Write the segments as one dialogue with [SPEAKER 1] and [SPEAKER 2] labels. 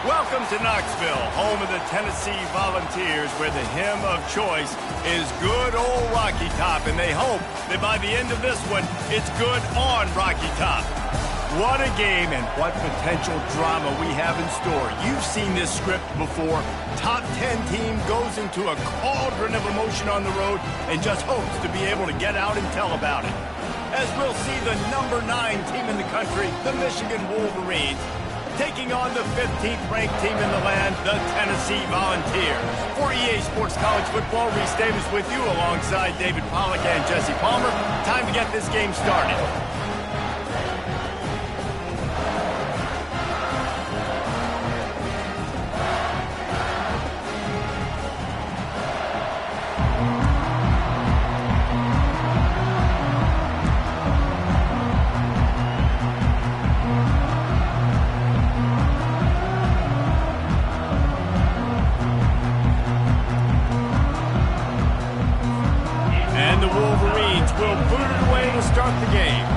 [SPEAKER 1] Welcome to Knoxville, home of the Tennessee Volunteers, where the hymn of choice is good old Rocky Top, and they hope that by the end of this one, it's good on Rocky Top. What a game and what potential drama we have in store. You've seen this script before. Top 10 team goes into a cauldron of emotion on the road and just hopes to be able to get out and tell about it. As we'll see the number 9 team in the country, the Michigan Wolverines, taking on the 15th ranked team in the land, the Tennessee Volunteers. For EA Sports College Football, Reese Davis with you alongside David Pollack and Jesse Palmer. Time to get this game started. Will boot it away to start the game.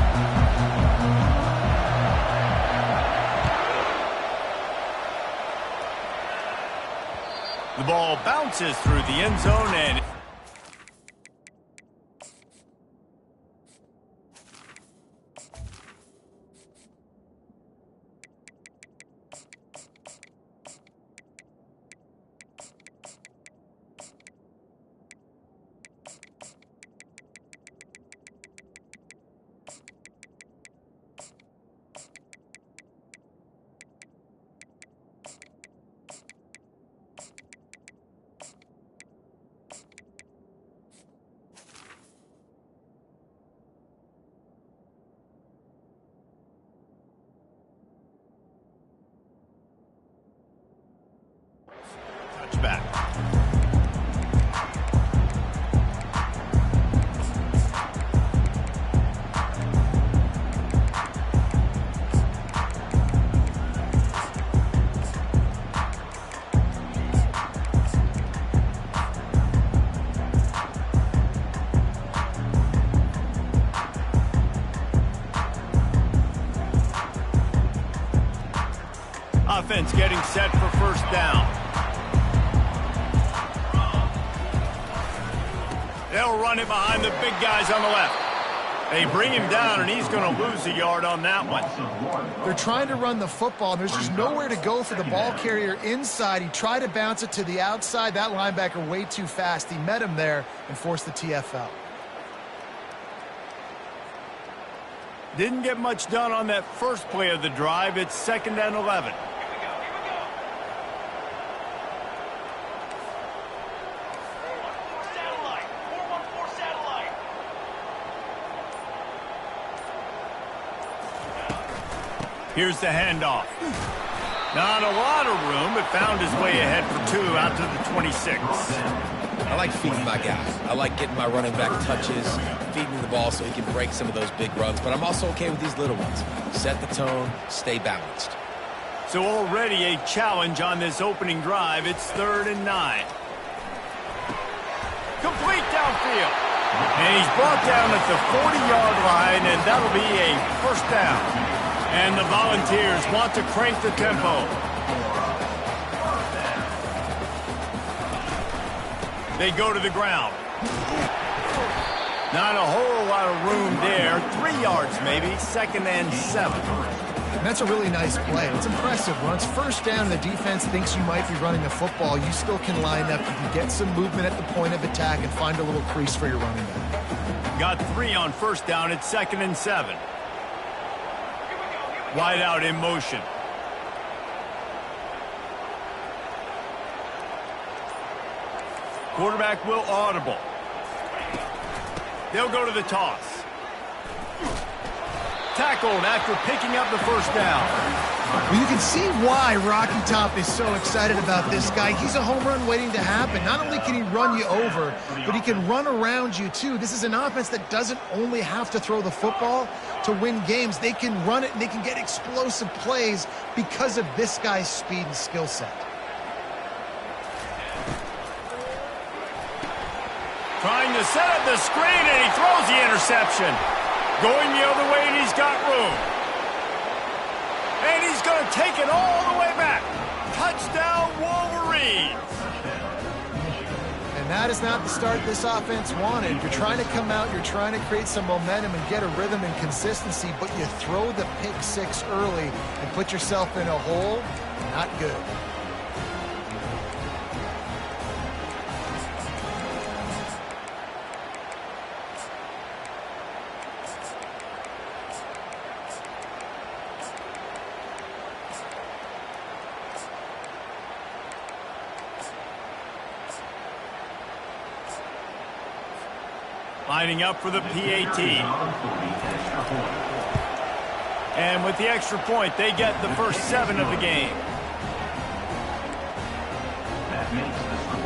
[SPEAKER 1] The ball bounces through the end zone and back. Offense getting set for first down. They'll run it behind the big guys on the left. They bring him down, and he's going to lose a yard on that one.
[SPEAKER 2] They're trying to run the football, and there's just nowhere to go for the ball carrier inside. He tried to bounce it to the outside. That linebacker way too fast. He met him there and forced the TFL.
[SPEAKER 1] Didn't get much done on that first play of the drive. It's 2nd and 11. Here's the handoff. Not a lot of room, but found his way ahead for 2 out to the 26.
[SPEAKER 3] I like feeding my guys. I like getting my running back touches, feeding the ball so he can break some of those big runs, but I'm also okay with these little ones. Set the tone, stay balanced.
[SPEAKER 1] So already a challenge on this opening drive. It's 3rd and 9. Complete downfield. And he's brought down at the 40-yard line, and that'll be a first down. And the Volunteers want to crank the tempo. They go to the ground. Not a whole lot of room there. 3 yards maybe, 2nd and 7.
[SPEAKER 2] And that's a really nice play. It's impressive. When it's first down and the defense thinks you might be running the football, you still can line up. You can get some movement at the point of attack and find a little crease for your running back.
[SPEAKER 1] Got 3 on first down. It's 2nd and 7. Wide out in motion. Quarterback will audible. They'll go to the toss. Tackled after picking up the first down.
[SPEAKER 2] Well, you can see why Rocky Top is so excited about this guy. He's a home run waiting to happen. Not only can he run you over, but he can run around you too. This is an offense that doesn't only have to throw the football to win games. They can run it and they can get explosive plays because of this guy's speed and skill set.
[SPEAKER 1] Trying to set up the screen, and he throws the interception. Going the other way, and he's got room. And he's going to take it all the way back. Touchdown, Wolverines!
[SPEAKER 2] And that is not the start this offense wanted. You're trying to come out, you're trying to create some momentum and get a rhythm and consistency, but you throw the pick six early and put yourself in a hole. Not good.
[SPEAKER 1] Lining up for the PAT. And with the extra point, they get the first 7 of the game.
[SPEAKER 4] That makes the score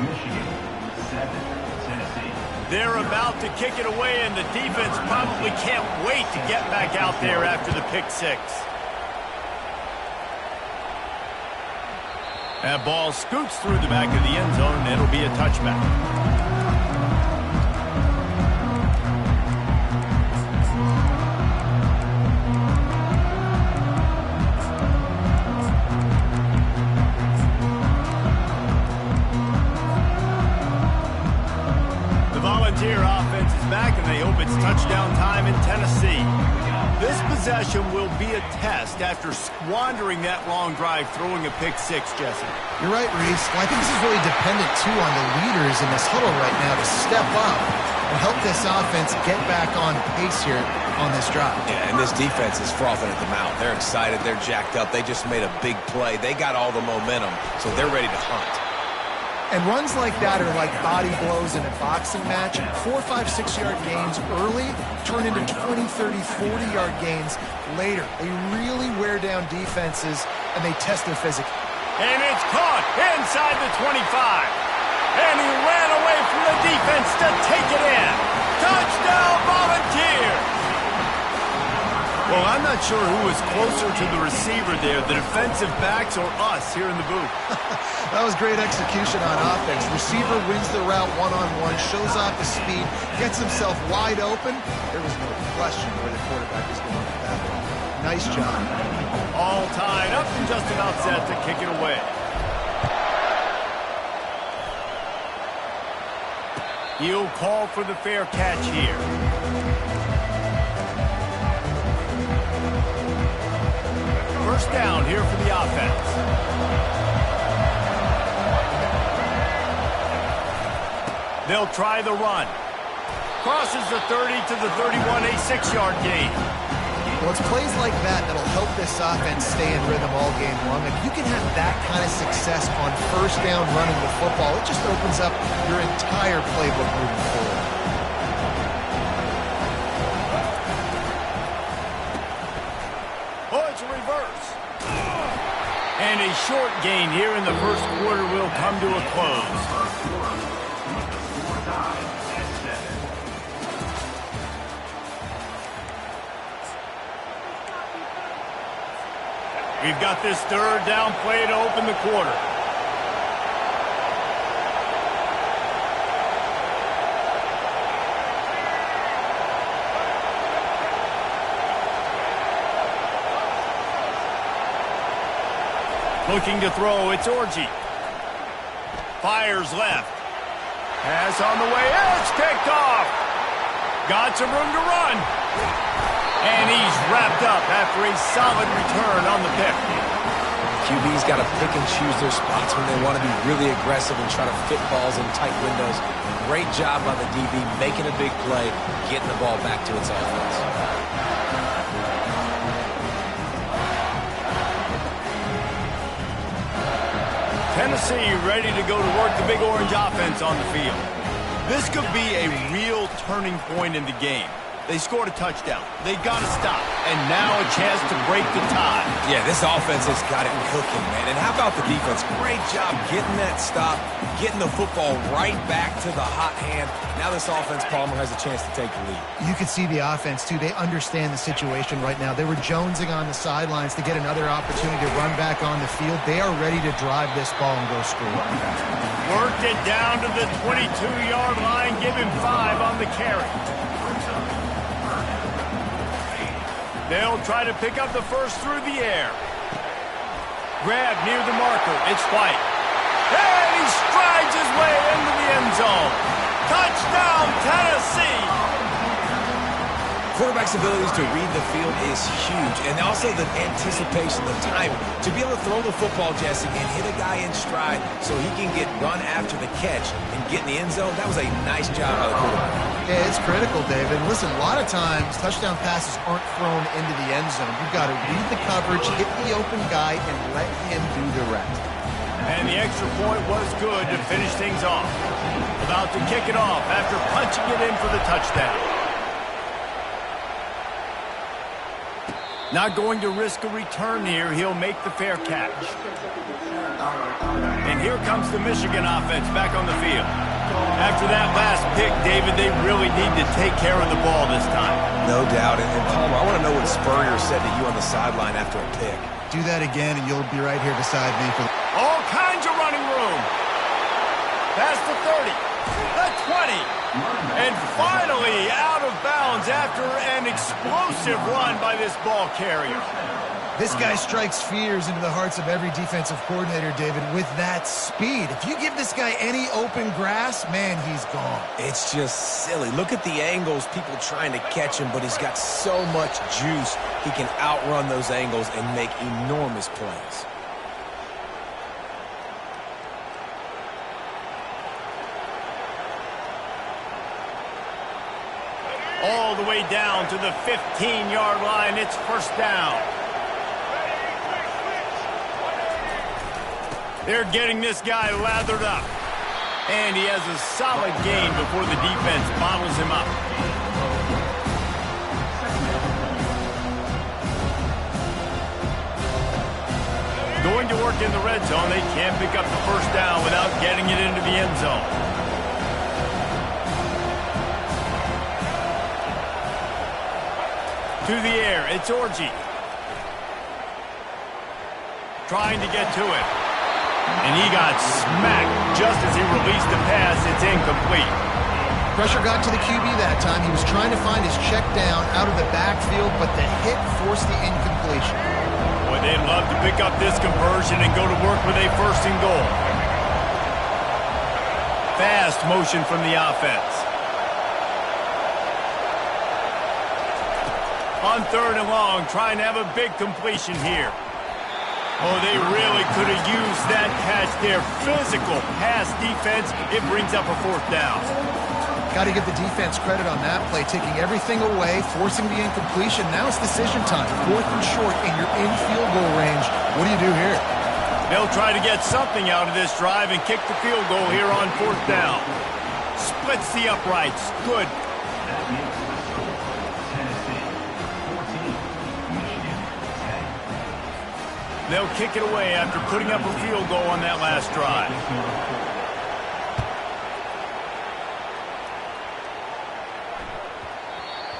[SPEAKER 4] Michigan 7, Tennessee.
[SPEAKER 1] They're about to kick it away, and the defense probably can't wait to get back out there after the pick six. That ball scoots through the back of the end zone, and it'll be a touchback. Volunteer offense is back, and they hope it's touchdown time in Tennessee. This possession will be a test after squandering that long drive throwing a pick six, Jesse.
[SPEAKER 2] You're right, Reese. Well, I think this is really dependent, too, on the leaders in this huddle right now to step up and help this offense get back on pace here on this drive.
[SPEAKER 3] Yeah, and this defense is frothing at the mouth. They're excited. They're jacked up. They just made a big play. They got all the momentum, so they're ready to hunt.
[SPEAKER 2] And runs like that are like body blows in a boxing match. 4, 5, 6-yard gains early turn into 20, 30, 40-yard gains later. They really wear down defenses, and they test their physics.
[SPEAKER 1] And it's caught inside the 25. And he ran away from the defense to take it in. Touchdown, Volunteers! Well, I'm not sure who was closer to the receiver there, the defensive backs or us here in the booth.
[SPEAKER 2] That was great execution on offense. Receiver wins the route one-on-one, shows off his speed, gets himself wide open. There was no question where the quarterback was going with that one. Nice job.
[SPEAKER 1] All tied up and just about set to kick it away. He'll call for the fair catch here. First down here for the offense. They'll try the run. Crosses the 30 to the 31, a 6-yard gain.
[SPEAKER 2] Well, it's plays like that that'll help this offense stay in rhythm all game long. If you can have that kind of success on first down running the football, it just opens up your entire playbook moving forward.
[SPEAKER 1] Oh, it's a reverse. And a short gain here in the first quarter will come to a close. We've got this third down play to open the quarter. Looking to throw, it's Orji. Fires left. Pass on the way, it's picked off. Got some room to run. And he's wrapped up after a solid return on the pick.
[SPEAKER 3] QB's got to pick and choose their spots when they want to be really aggressive and try to fit balls in tight windows. Great job by the DB making a big play, getting the ball back to its offense.
[SPEAKER 1] Tennessee ready to go to work the Big Orange offense on the field. This could be a real turning point in the game. They scored a touchdown. They got to stop. And now a chance to break the tie.
[SPEAKER 3] Yeah, this offense has got it cooking, man. And how about the defense? Great job getting that stop, getting the football right back to the hot hand. Now this offense, Palmer, has a chance to take the lead.
[SPEAKER 2] You can see the offense, too. They understand the situation right now. They were jonesing on the sidelines to get another opportunity to run back on the field. They are ready to drive this ball and go score.
[SPEAKER 1] Worked it down to the 22-yard line. Give him 5 on the carry. They'll try to pick up the first through the air. Grab near the marker. It's White. And he strides his way into the end zone. Touchdown, Tennessee!
[SPEAKER 3] Quarterback's abilities to read the field is huge, and also the anticipation, the timing. To be able to throw the football, Jesse, and hit a guy in stride so he can get run after the catch and get in the end zone, that was a nice job by the quarterback.
[SPEAKER 2] Yeah, it's critical, David. Listen, a lot of times touchdown passes aren't thrown into the end zone. You've got to read the coverage, hit the open guy, and let him do the rest.
[SPEAKER 1] And the extra point was good to finish things off. About to kick it off after punching it in for the touchdown. Not going to risk a return here. He'll make the fair catch. And here comes the Michigan offense back on the field. After that last pick, David, they really need to take care of the ball this time.
[SPEAKER 3] No doubt. And Palmer, I want to know what Spurrier said to you on the sideline after a pick.
[SPEAKER 2] Do that again, and you'll be right here beside me for
[SPEAKER 1] all kinds of running room. Past the 30, the 20, and finally out of bounds after an explosive run by this ball carrier.
[SPEAKER 2] This guy strikes fears into the hearts of every defensive coordinator, David, with that speed. If you give this guy any open grass, man, he's gone.
[SPEAKER 3] It's just silly. Look at the angles, people trying to catch him, but he's got so much juice. He can outrun those angles and make enormous plays.
[SPEAKER 1] All the way down to the 15-yard line. It's first down. They're getting this guy lathered up. And he has a solid gain before the defense bottles him up. Going to work in the red zone. They can't pick up the first down without getting it into the end zone. To the air, it's Orji. Trying to get to it. And he got smacked just as he released the pass. It's incomplete.
[SPEAKER 2] Pressure got to the QB that time. He was trying to find his check down out of the backfield, but the hit forced the incompletion.
[SPEAKER 1] Boy, they'd love to pick up this conversion and go to work with a first and goal. Fast motion from the offense. On third and long, trying to have a big completion here. Oh, they really could have used that catch there. Physical pass defense. It brings up a fourth down.
[SPEAKER 2] Got to give the defense credit on that play, taking everything away, forcing the incompletion. Now it's decision time. Fourth and short, and you're in field goal range. What do you do here?
[SPEAKER 1] They'll try to get something out of this drive and kick the field goal here on fourth down. Splits the uprights. Good. They'll kick it away after putting up a field goal on that last drive.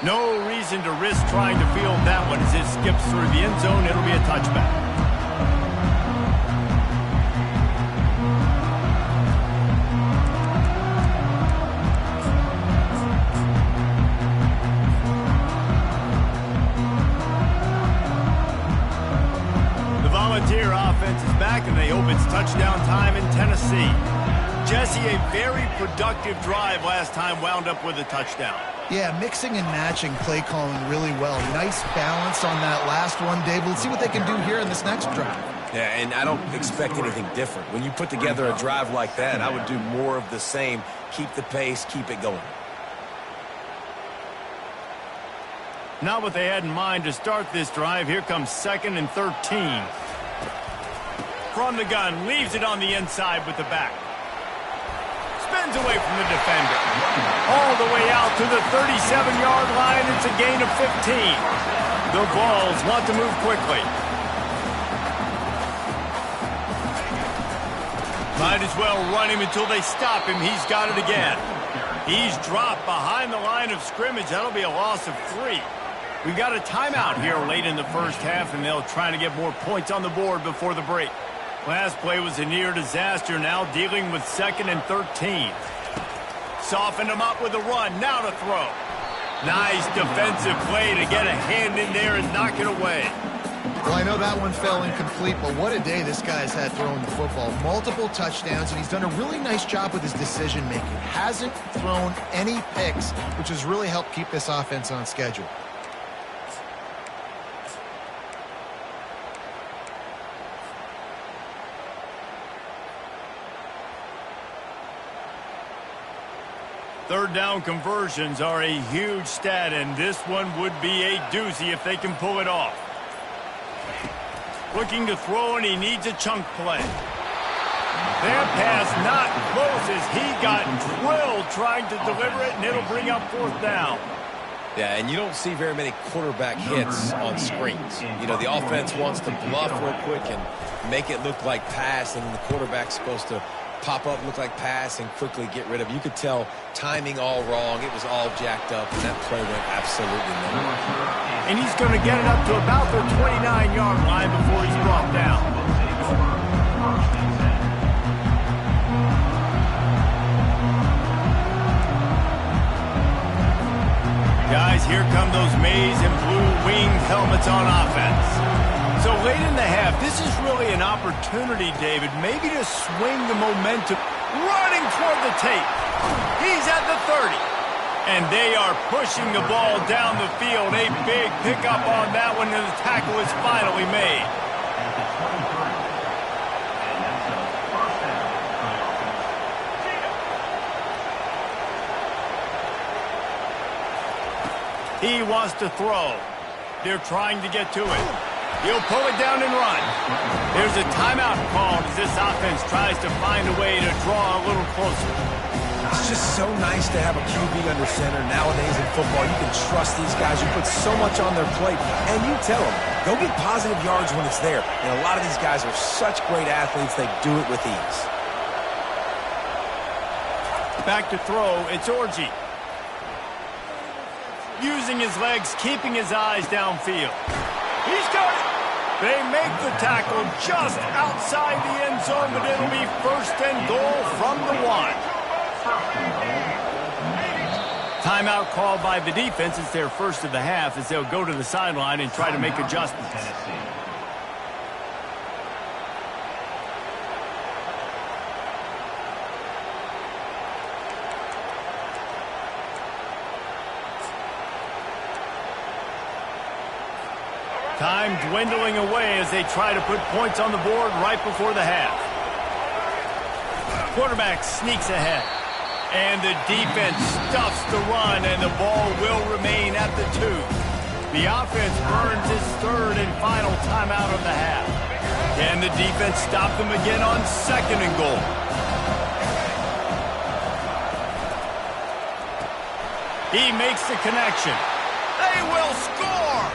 [SPEAKER 1] No reason to risk trying to field that one as it skips through the end zone. It'll be a touchback. Volunteer offense is back, and they hope it's touchdown time in Tennessee. Jesse, a very productive drive last time wound up with a touchdown.
[SPEAKER 2] Yeah, mixing and matching play calling really well. Nice balance on that last one, Dave. Let's see what they can do here in this next drive.
[SPEAKER 3] Yeah, and I don't expect anything different. When you put together a drive like that, I would do more of the same. Keep the pace, keep it going.
[SPEAKER 1] Not what they had in mind to start this drive. Here comes 2nd and 13. From the gun, leaves it on the inside with the back. Spins away from the defender. All the way out to the 37-yard line. It's a gain of 15. The Vols want to move quickly. Might as well run him until they stop him. He's got it again. He's dropped behind the line of scrimmage. That'll be a loss of 3. We've got a timeout here late in the first half, and they'll try to get more points on the board before the break. Last play was a near disaster, now dealing with 2nd and 13. Softened him up with a run, now to throw. Nice defensive play to get a hand in there and knock it away.
[SPEAKER 2] Well, I know that one fell incomplete, but what a day this guy's had throwing the football. Multiple touchdowns, and he's done a really nice job with his decision-making. Hasn't thrown any picks, which has really helped keep this offense on schedule.
[SPEAKER 1] Third down conversions are a huge stat, and this one would be a doozy if they can pull it off. Looking to throw, and he needs a chunk play. That pass not close as he got drilled trying to deliver it, and it'll bring up fourth down.
[SPEAKER 3] Yeah, and you don't see very many quarterback hits on screens. You know, the offense wants to bluff real quick and make it look like pass, and the quarterback's supposed to pop up, look like pass, and quickly get rid of it. You could tell timing all wrong. It was all jacked up, and that play went absolutely nowhere.
[SPEAKER 1] And he's going to get it up to about the 29-yard line before he's brought down. Guys, here come those maize and blue winged helmets on offense. So late in the half, this is really an opportunity, David, maybe to swing the momentum. Running toward the tape. He's at the 30. And they are pushing the ball down the field. A big pickup on that one, and the tackle is finally made. He wants to throw. They're trying to get to it. He'll pull it down and run. There's a timeout called as this offense tries to find a way to draw a little closer.
[SPEAKER 3] It's just so nice to have a QB under center. Nowadays in football, you can trust these guys. You put so much on their plate, and you tell them, go get positive yards when it's there. And a lot of these guys are such great athletes, they do it with ease.
[SPEAKER 1] Back to throw, it's Orji. Using his legs, keeping his eyes downfield. He's got it. They make the tackle just outside the end zone, but it'll be first and goal from the 1. Timeout called by the defense. It's their first of the half as they'll go to the sideline and try to make adjustments. Time dwindling away as they try to put points on the board right before the half. Quarterback sneaks ahead. And the defense stuffs the run, and the ball will remain at the 2. The offense burns its third and final timeout of the half. Can the defense stop them again on second and goal? He makes the connection. They will score!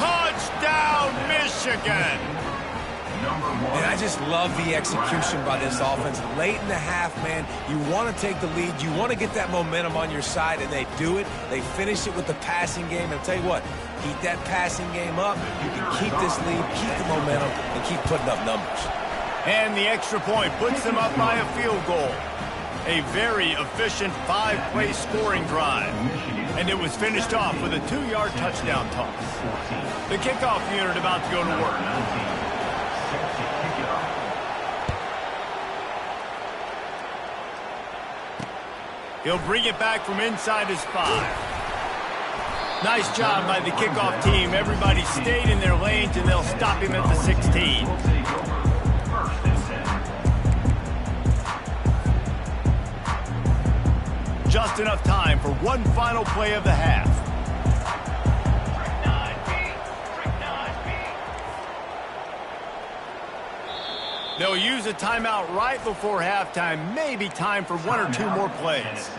[SPEAKER 1] Touchdown, Michigan!
[SPEAKER 3] And I just love the execution by this offense. Late in the half, man, you want to take the lead. You want to get that momentum on your side, and they do it. They finish it with the passing game. And I'll tell you what, keep that passing game up. You can keep this lead, keep the momentum, and keep putting up numbers.
[SPEAKER 1] And the extra point puts them up by a field goal. A very efficient 5-play scoring drive. And it was finished off with a 2-yard touchdown toss. The kickoff unit about to go to work. He'll bring it back from inside his 5. Nice job by the kickoff team. Everybody stayed in their lanes, and they'll stop him at the 16. Just enough time for one final play of the half. They'll use a timeout right before halftime. Maybe time for 1 or 2 more plays.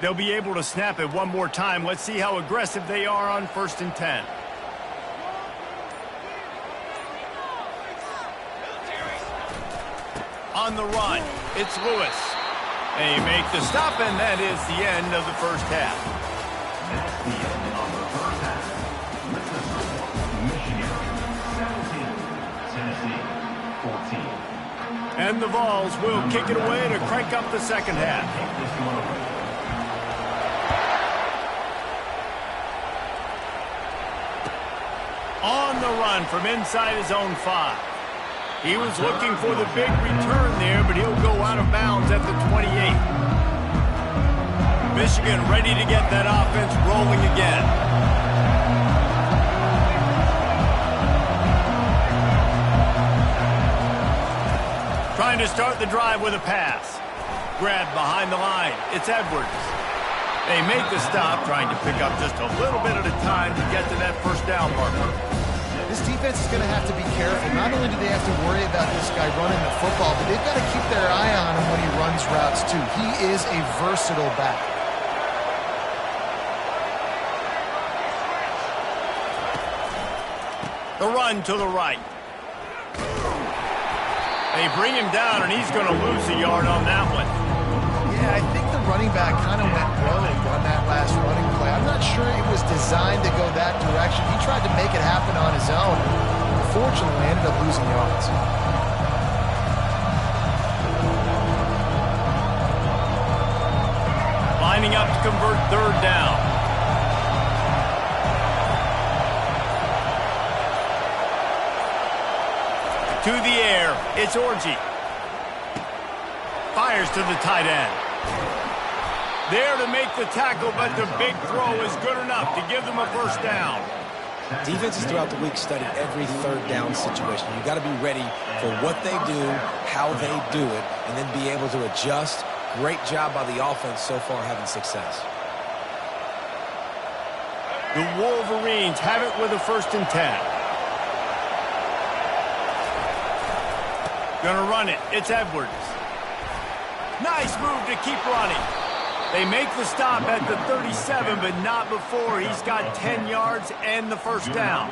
[SPEAKER 1] They'll be able to snap it one more time. Let's see how aggressive they are on 1st and 10. On the run, it's Lewis. They make the stop, and that is the end of the first half.
[SPEAKER 4] That's the end of the first half. With the score, Michigan 17, 14.
[SPEAKER 1] And the Vols will kick it away to crank up the second half. On the run from inside his own 5. He was looking for the big return there, but he'll go out of bounds at the 28. Michigan ready to get that offense rolling again. Trying to start the drive with a pass. Grabbed behind the line. It's Edwards. They make the stop, trying to pick up just a little bit at a time to get to that first down marker.
[SPEAKER 2] This defense is going to have to be careful. Not only do they have to worry about this guy running the football, but they've got to keep their eye on him when he runs routes too. He is a versatile back.
[SPEAKER 1] The run to the right. They bring him down, and he's going to lose a yard on that one.
[SPEAKER 2] Yeah, I think the running back kind of went rogue on that last running play. I'm not sure it was designed to go that direction. He tried to make it happen on his own. Unfortunately, ended up losing yards.
[SPEAKER 1] Lining up to convert third down. To the air, it's Orji. Fires to the tight end. There to make the tackle, but the big throw is good enough to give them a first down.
[SPEAKER 3] Defenses throughout the week study every third down situation. You got to be ready for what they do, how they do it, and then be able to adjust. Great job by the offense so far having success.
[SPEAKER 1] The Wolverines have it with a 1st and 10. Gonna run it. It's Edwards. Nice move to keep running. They make the stop at the 37, but not before he's got 10 yards and the first down.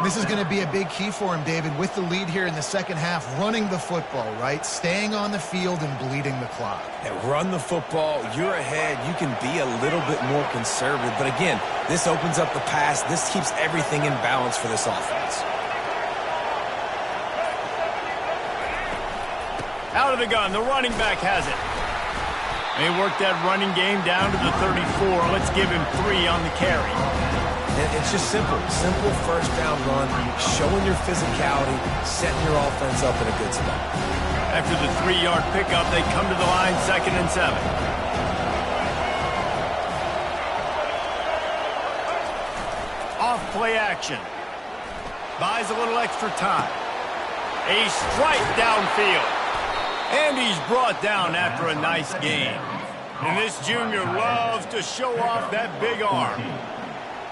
[SPEAKER 2] This is going to be a big key for him, David, with the lead here in the second half, running the football, right? Staying on the field and bleeding the clock.
[SPEAKER 3] And run the football, you're ahead, you can be a little bit more conservative. But again, this opens up the pass. This keeps everything in balance for this offense.
[SPEAKER 1] Out of the gun, the running back has it. They work that running game down to the 34. Let's give him 3 on the carry.
[SPEAKER 3] It's just simple. Simple first down run, showing your physicality, setting your offense up in a good spot.
[SPEAKER 1] After the 3-yard pickup, they come to the line, 2nd and 7. Off play action. Buys a little extra time. A strike downfield. And he's brought down after a nice gain. And this junior loves to show off that big arm.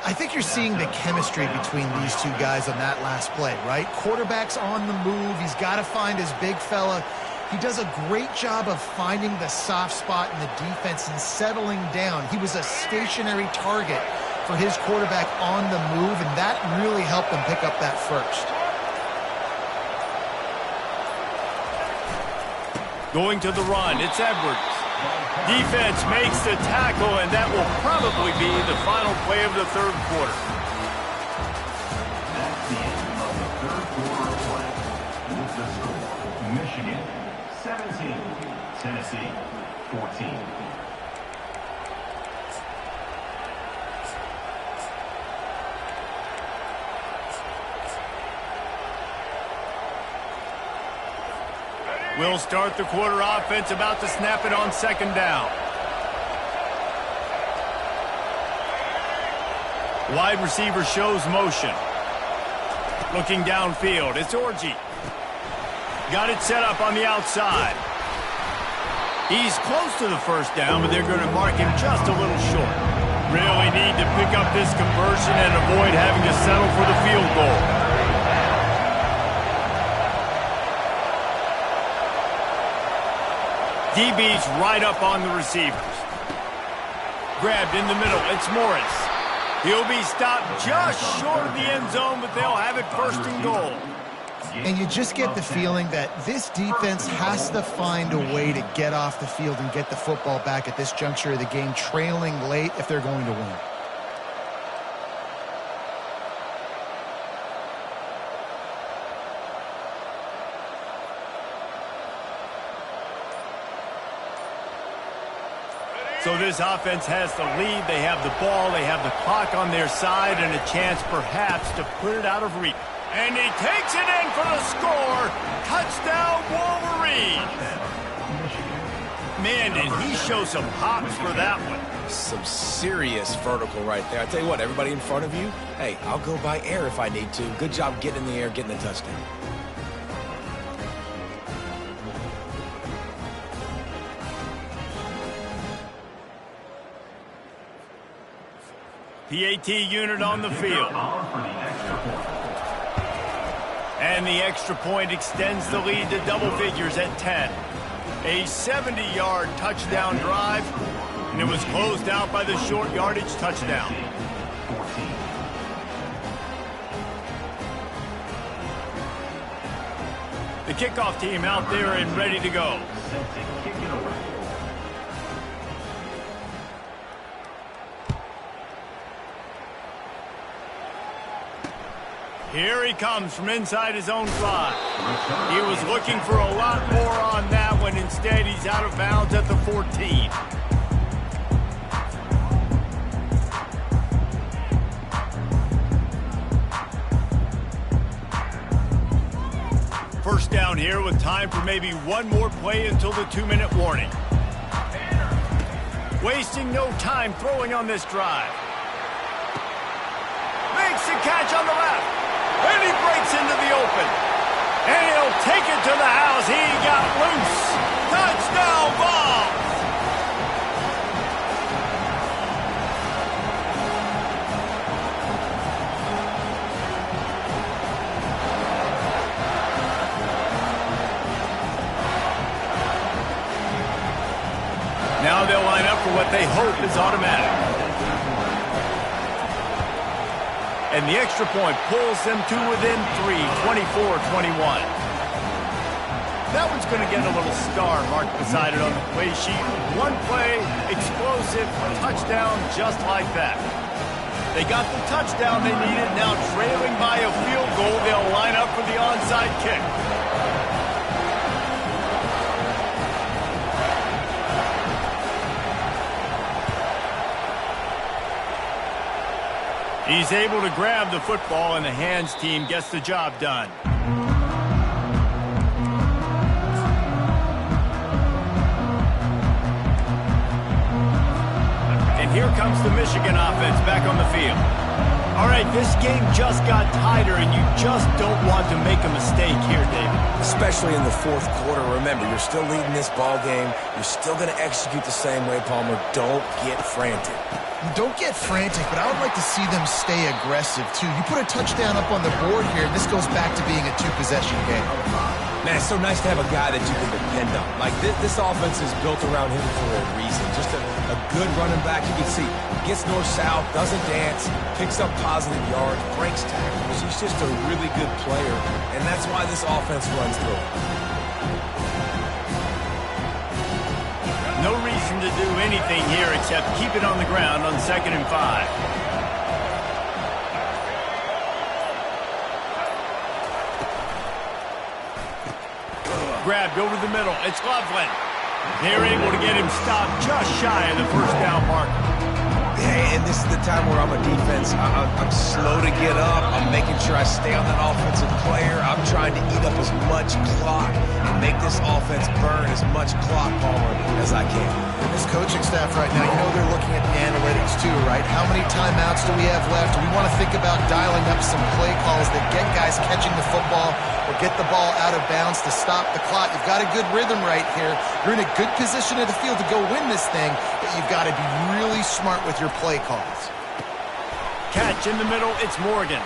[SPEAKER 2] I think you're seeing the chemistry between these two guys on that last play, right? Quarterback's on the move. He's got to find his big fella. He does a great job of finding the soft spot in the defense and settling down. He was a stationary target for his quarterback on the move, and that really helped them pick up that first.
[SPEAKER 1] Going to the run, it's Edwards. Defense makes the tackle, and that will probably be the final play of the third quarter.
[SPEAKER 4] That's the end of the third quarter of play. With the score, Michigan 17, Tennessee 14.
[SPEAKER 1] We'll start the quarter offense, about to snap it on 2nd down. Wide receiver shows motion. Looking downfield, it's Orji. Got it set up on the outside. He's close to the first down, but they're going to mark him just a little short. Really need to pick up this conversion and avoid having to settle for the field goal. DB's right up on the receivers. Grabbed in the middle, it's Morris. He'll be stopped just short of the end zone, but they'll have it 1st and goal.
[SPEAKER 2] And you just get the feeling that this defense has to find a way to get off the field and get the football back at this juncture of the game, trailing late if they're going to win.
[SPEAKER 1] So this offense has the lead. They have the ball. They have the clock on their side and a chance perhaps to put it out of reach. And he takes it in for the score. Touchdown, Wolverine. Man, did he show some hops for that one.
[SPEAKER 3] Some serious vertical right there. I tell you what, everybody in front of you, hey, I'll go by air if I need to. Good job getting in the air, getting the touchdown.
[SPEAKER 1] PAT unit on the field. And the extra point extends the lead to double figures at 10. A 70-yard touchdown drive, and it was closed out by the short yardage touchdown. The kickoff team out there and ready to go. Here he comes from inside his own 5. He was looking for a lot more on that one. Instead, he's out of bounds at the 14. First down here with time for maybe one more play until the 2-minute warning. Wasting no time throwing on this drive. Makes the catch on the left. And he breaks into the open. And he'll take it to the house. He got loose. Touchdown, Vols! Now they'll line up for what they hope is automatic. And the extra point pulls them to within 3, 24-21. That one's going to get a little star marked beside it on the play sheet. One play, explosive, touchdown just like that. They got the touchdown they needed. Now trailing by a field goal, they'll line up for the onside kick. He's able to grab the football, and the hands team gets the job done. And here comes the Michigan offense back on the field. All right, this game just got tighter, and you just don't want to make a mistake here, David.
[SPEAKER 3] Especially in the fourth quarter. Remember, you're still leading this ball game. You're still going to execute the same way, Palmer. Don't get frantic.
[SPEAKER 2] Don't get frantic, but I would like to see them stay aggressive, too. You put a touchdown up on the board here, and this goes back to being a two-possession game.
[SPEAKER 3] Man, it's so nice to have a guy that you can depend on. Like, this offense is built around him for a reason. Just a good running back. You can see, gets north-south, doesn't dance, picks up positive yards, breaks tackles. He's just a really good player, and that's why this offense runs through him.
[SPEAKER 1] No reason to do anything here except keep it on the ground on 2nd and 5. Grabbed over the middle. It's Loveland. They're able to get him stopped just shy of the first down marker.
[SPEAKER 3] And this is the time where I'm a defense. I'm slow to get up. I'm making sure I stay on that offensive player. I'm trying to eat up as much clock and make this offense burn as much clock, Palmer, as I can.
[SPEAKER 2] And this coaching staff right now, you know they're looking at the analytics too, right? How many timeouts do we have left? We want to think about dialing up some play calls that get guys catching the football or get the ball out of bounds to stop the clock. You've got a good rhythm right here. You're in a good position of the field to go win this thing, but you've got to be really smart with your play calls.
[SPEAKER 1] Catch in the middle, it's Morgan.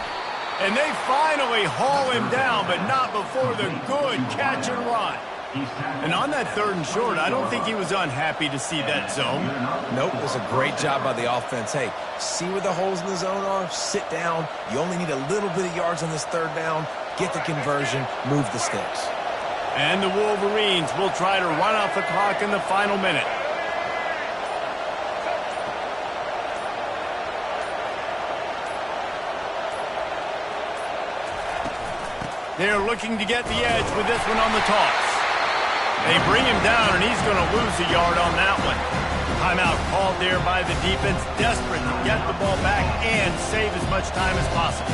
[SPEAKER 1] And they finally haul him down, but not before the good catch and run. And on that 3rd and short, I don't think he was unhappy to see that zone.
[SPEAKER 3] Nope, it was a great job by the offense. Hey, see where the holes in the zone are? Sit down. You only need a little bit of yards on this 3rd down. Get the conversion, move the sticks.
[SPEAKER 1] And the Wolverines will try to run off the clock in the final minute. They're looking to get the edge with this one on the toss. They bring him down, and he's going to lose a yard on that one. Timeout called there by the defense, desperate to get the ball back and save as much time as possible.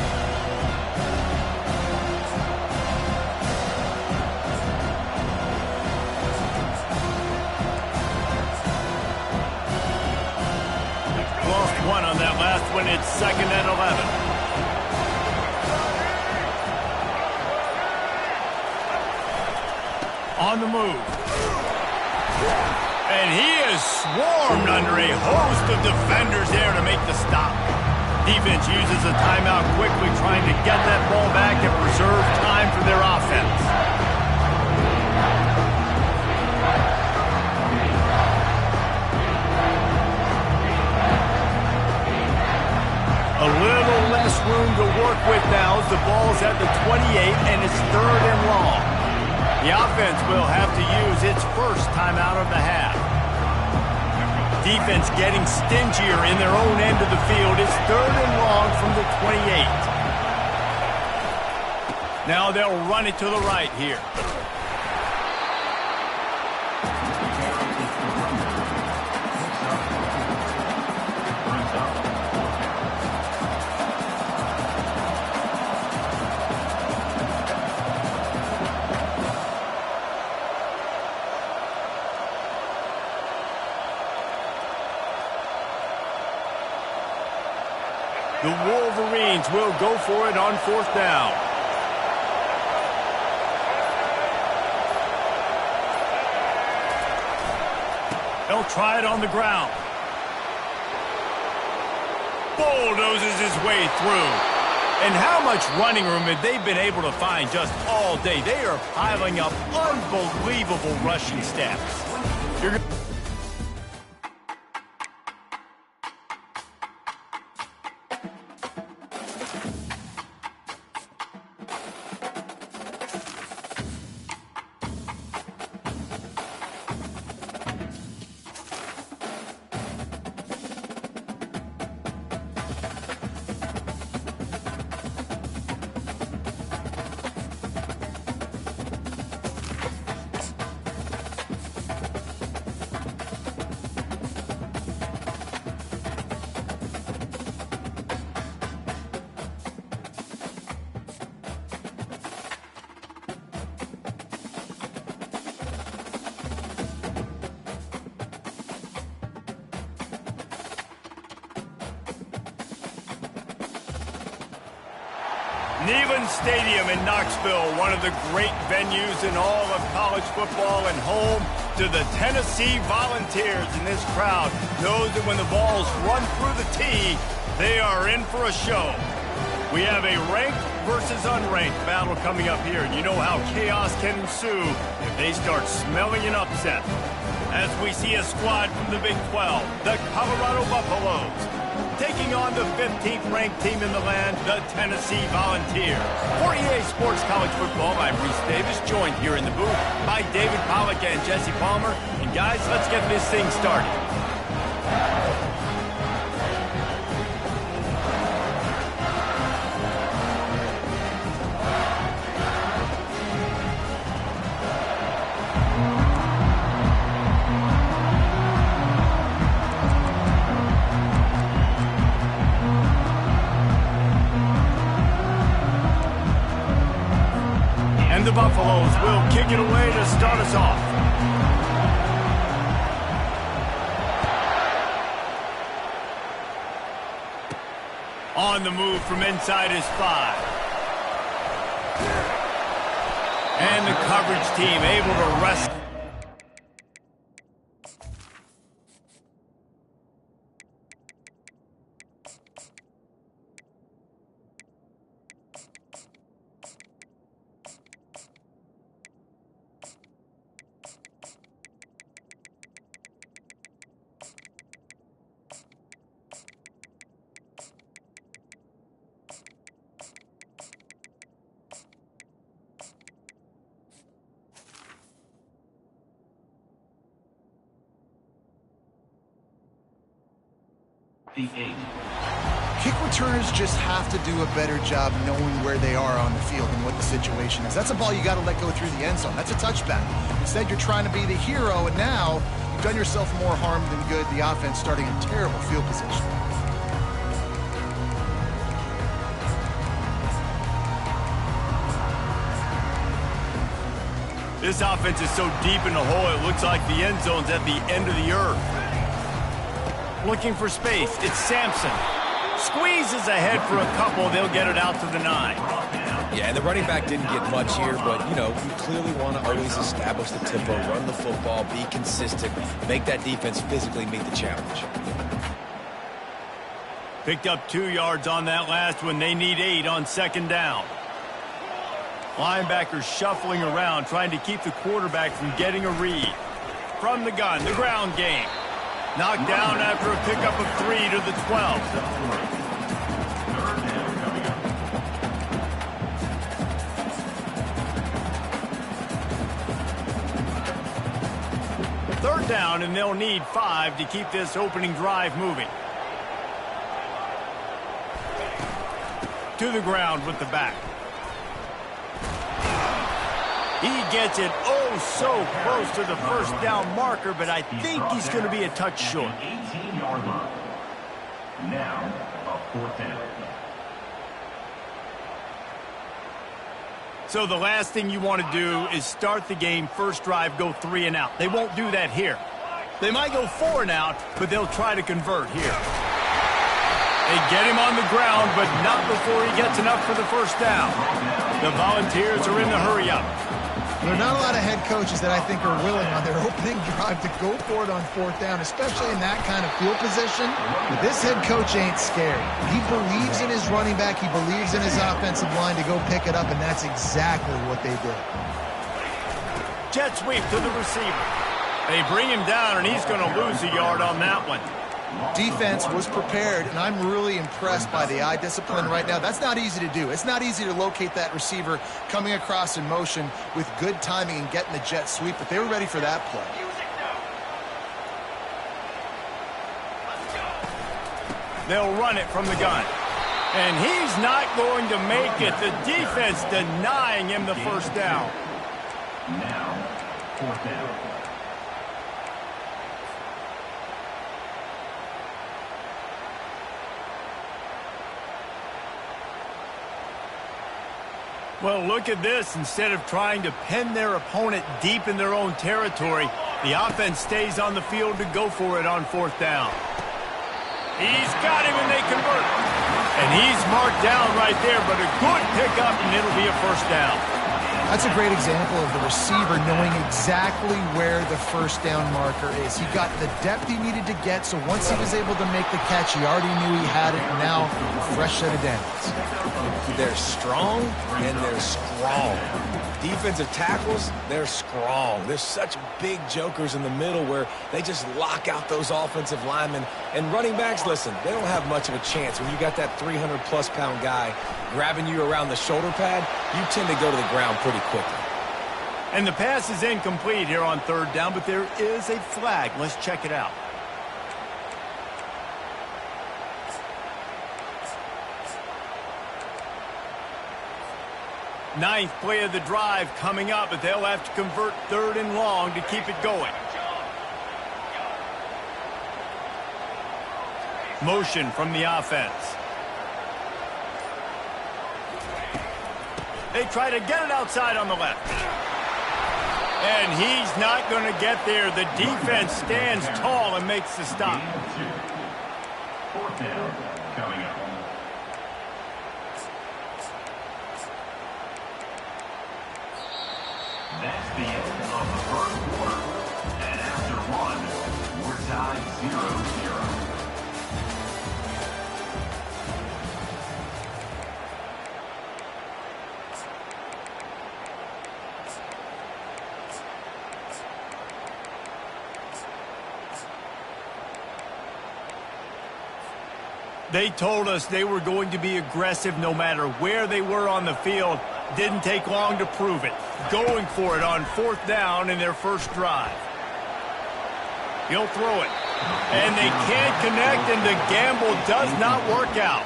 [SPEAKER 1] Lost one on that last one. It's 2nd and 11. On the move. And he is swarmed under a host of defenders there to make the stop. Defense uses a timeout quickly, trying to get that ball back and preserve time for their offense. A little less room to work with now as the ball's at the 28 and it's 3rd and long. The offense will have to use its first timeout of the half. Defense getting stingier in their own end of the field. It's 3rd and long from the 28. Now they'll run it to the right here. The Wolverines will go for it on 4th down. They'll try it on the ground. Bulldozes his way through. And how much running room have they been able to find just all day? They are piling up unbelievable rushing stats. Neyland Stadium in Knoxville, one of the great venues in all of college football, and home to the Tennessee Volunteers. And this crowd knows that when the Vols run through the tee, they are in for a show. We have a ranked versus unranked battle coming up here, and you know how chaos can ensue if they start smelling an upset. As we see a squad from the Big 12, the Colorado Buffaloes, taking on the 15th ranked team in the land, the Tennessee Volunteers. For EA Sports College Football, I'm Reese Davis, joined here in the booth by David Pollack and Jesse Palmer. And guys, let's get this thing started. The Buffaloes will kick it away to start us off. On the move from inside his 5. And the coverage team able to wrestle.
[SPEAKER 4] The 8.
[SPEAKER 2] Kick returners just have to do a better job knowing where they are on the field and what the situation is. That's a ball you got to let go through the end zone. That's a touchback. Instead, you're trying to be the hero, and now you've done yourself more harm than good. The offense starting in terrible field position.
[SPEAKER 1] This offense is so deep in the hole, it looks like the end zone's at the end of the earth. Looking for space, it's Sampson. Squeezes ahead for a couple, they'll get it out to the 9.
[SPEAKER 3] Yeah, and the running back didn't get much here, but, you know, you clearly want to always establish the tempo, run the football, be consistent, make that defense physically meet the challenge.
[SPEAKER 1] Picked up 2 yards on that last one. They need 8 on 2nd down. Linebackers shuffling around, trying to keep the quarterback from getting a read. From the gun, the ground game. Knocked down after a pickup of 3 to the 12. Third down, and they'll need 5 to keep this opening drive moving. To the ground with the back. He gets it so close to the first down marker, but I think he's going to be a touch short.
[SPEAKER 4] 18-yard line. Now, a 4th down.
[SPEAKER 1] So the last thing you want to do is start the game, first drive, go 3 and out. They won't do that here. They might go 4 and out, but they'll try to convert here. They get him on the ground, but not before he gets enough for the first down. The Volunteers are in the hurry-up.
[SPEAKER 2] There are not a lot of head coaches that I think are willing on their opening drive to go for it on 4th down, especially in that kind of field position. But this head coach ain't scared. He believes in his running back. He believes in his offensive line to go pick it up, and that's exactly what they did.
[SPEAKER 1] Jet sweep to the receiver. They bring him down, and he's going to lose a yard on that one.
[SPEAKER 2] Defense was prepared, and I'm really impressed by the eye discipline right now. That's not easy to do. It's not easy to locate that receiver coming across in motion with good timing and getting the jet sweep, but they were ready for that play.
[SPEAKER 1] They'll run it from the gun. And he's not going to make it. The defense denying him the first down.
[SPEAKER 4] Now, 4th down.
[SPEAKER 1] Well, look at this. Instead of trying to pin their opponent deep in their own territory, the offense stays on the field to go for it on 4th down. He's got him, and they convert. And he's marked down right there, but a good pickup, and it'll be a first down.
[SPEAKER 2] That's a great example of the receiver knowing exactly where the first down marker is. He got the depth he needed to get, so once he was able to make the catch, he already knew he had it, and now a fresh set of downs.
[SPEAKER 3] They're strong, and they're strong. Defensive tackles, they're strong. There's such big jokers in the middle where they just lock out those offensive linemen. And running backs, listen, they don't have much of a chance. When you got that 300-plus pound guy grabbing you around the shoulder pad, you tend to go to the ground pretty quickly.
[SPEAKER 1] And the pass is incomplete here on 3rd down, but there is a flag. Let's check it out. Ninth play of the drive coming up, but they'll have to convert 3rd and long to keep it going. Motion from the offense. They try to get it outside on the left. And he's not going to get there. The defense stands tall and makes the stop.
[SPEAKER 4] 4th down coming up. That's the end of the first quarter. And after one, we're tied 0-0.
[SPEAKER 1] They told us they were going to be aggressive no matter where they were on the field. Didn't take long to prove it. Going for it on 4th down in their first drive. He'll throw it. And they can't connect, and the gamble does not work out.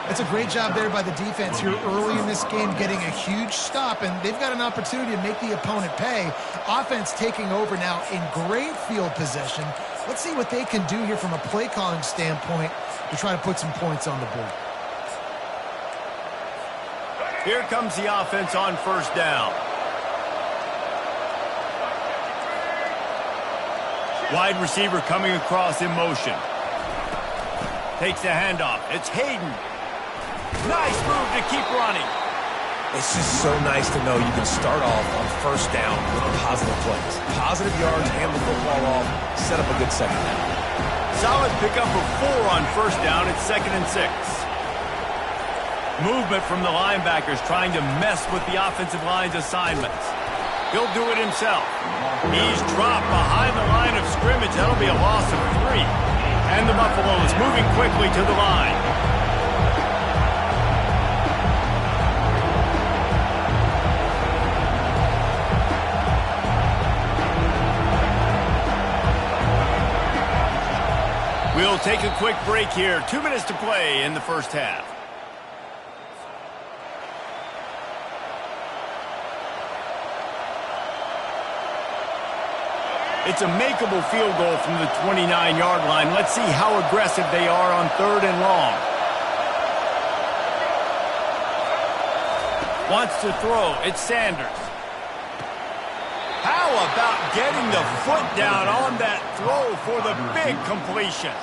[SPEAKER 2] It's a great job there by the defense here early in this game, getting a huge stop, and they've got an opportunity to make the opponent pay. Offense taking over now in great field possession. Let's see what they can do here from a play calling standpoint to try to put some points on the board.
[SPEAKER 1] Here comes the offense on first down. Wide receiver coming across in motion. Takes the handoff. It's Hayden. Nice move to keep running.
[SPEAKER 3] It's just so nice to know you can start off on first down with positive plays. Positive yards, hand the football off, set up a good second down.
[SPEAKER 1] Solid pickup of 4 on first down. It's 2nd and 6. Movement from the linebackers trying to mess with the offensive line's assignments. He'll do it himself. He's dropped behind the line of scrimmage. That'll be a loss of 3. And the Buffaloes moving quickly to the line. We'll take a quick break here. 2 minutes to play in the first half. It's a makeable field goal from the 29-yard line. Let's see how aggressive they are on 3rd and long. Wants to throw. It's Sanders. How about getting the foot down on that throw for the big completion?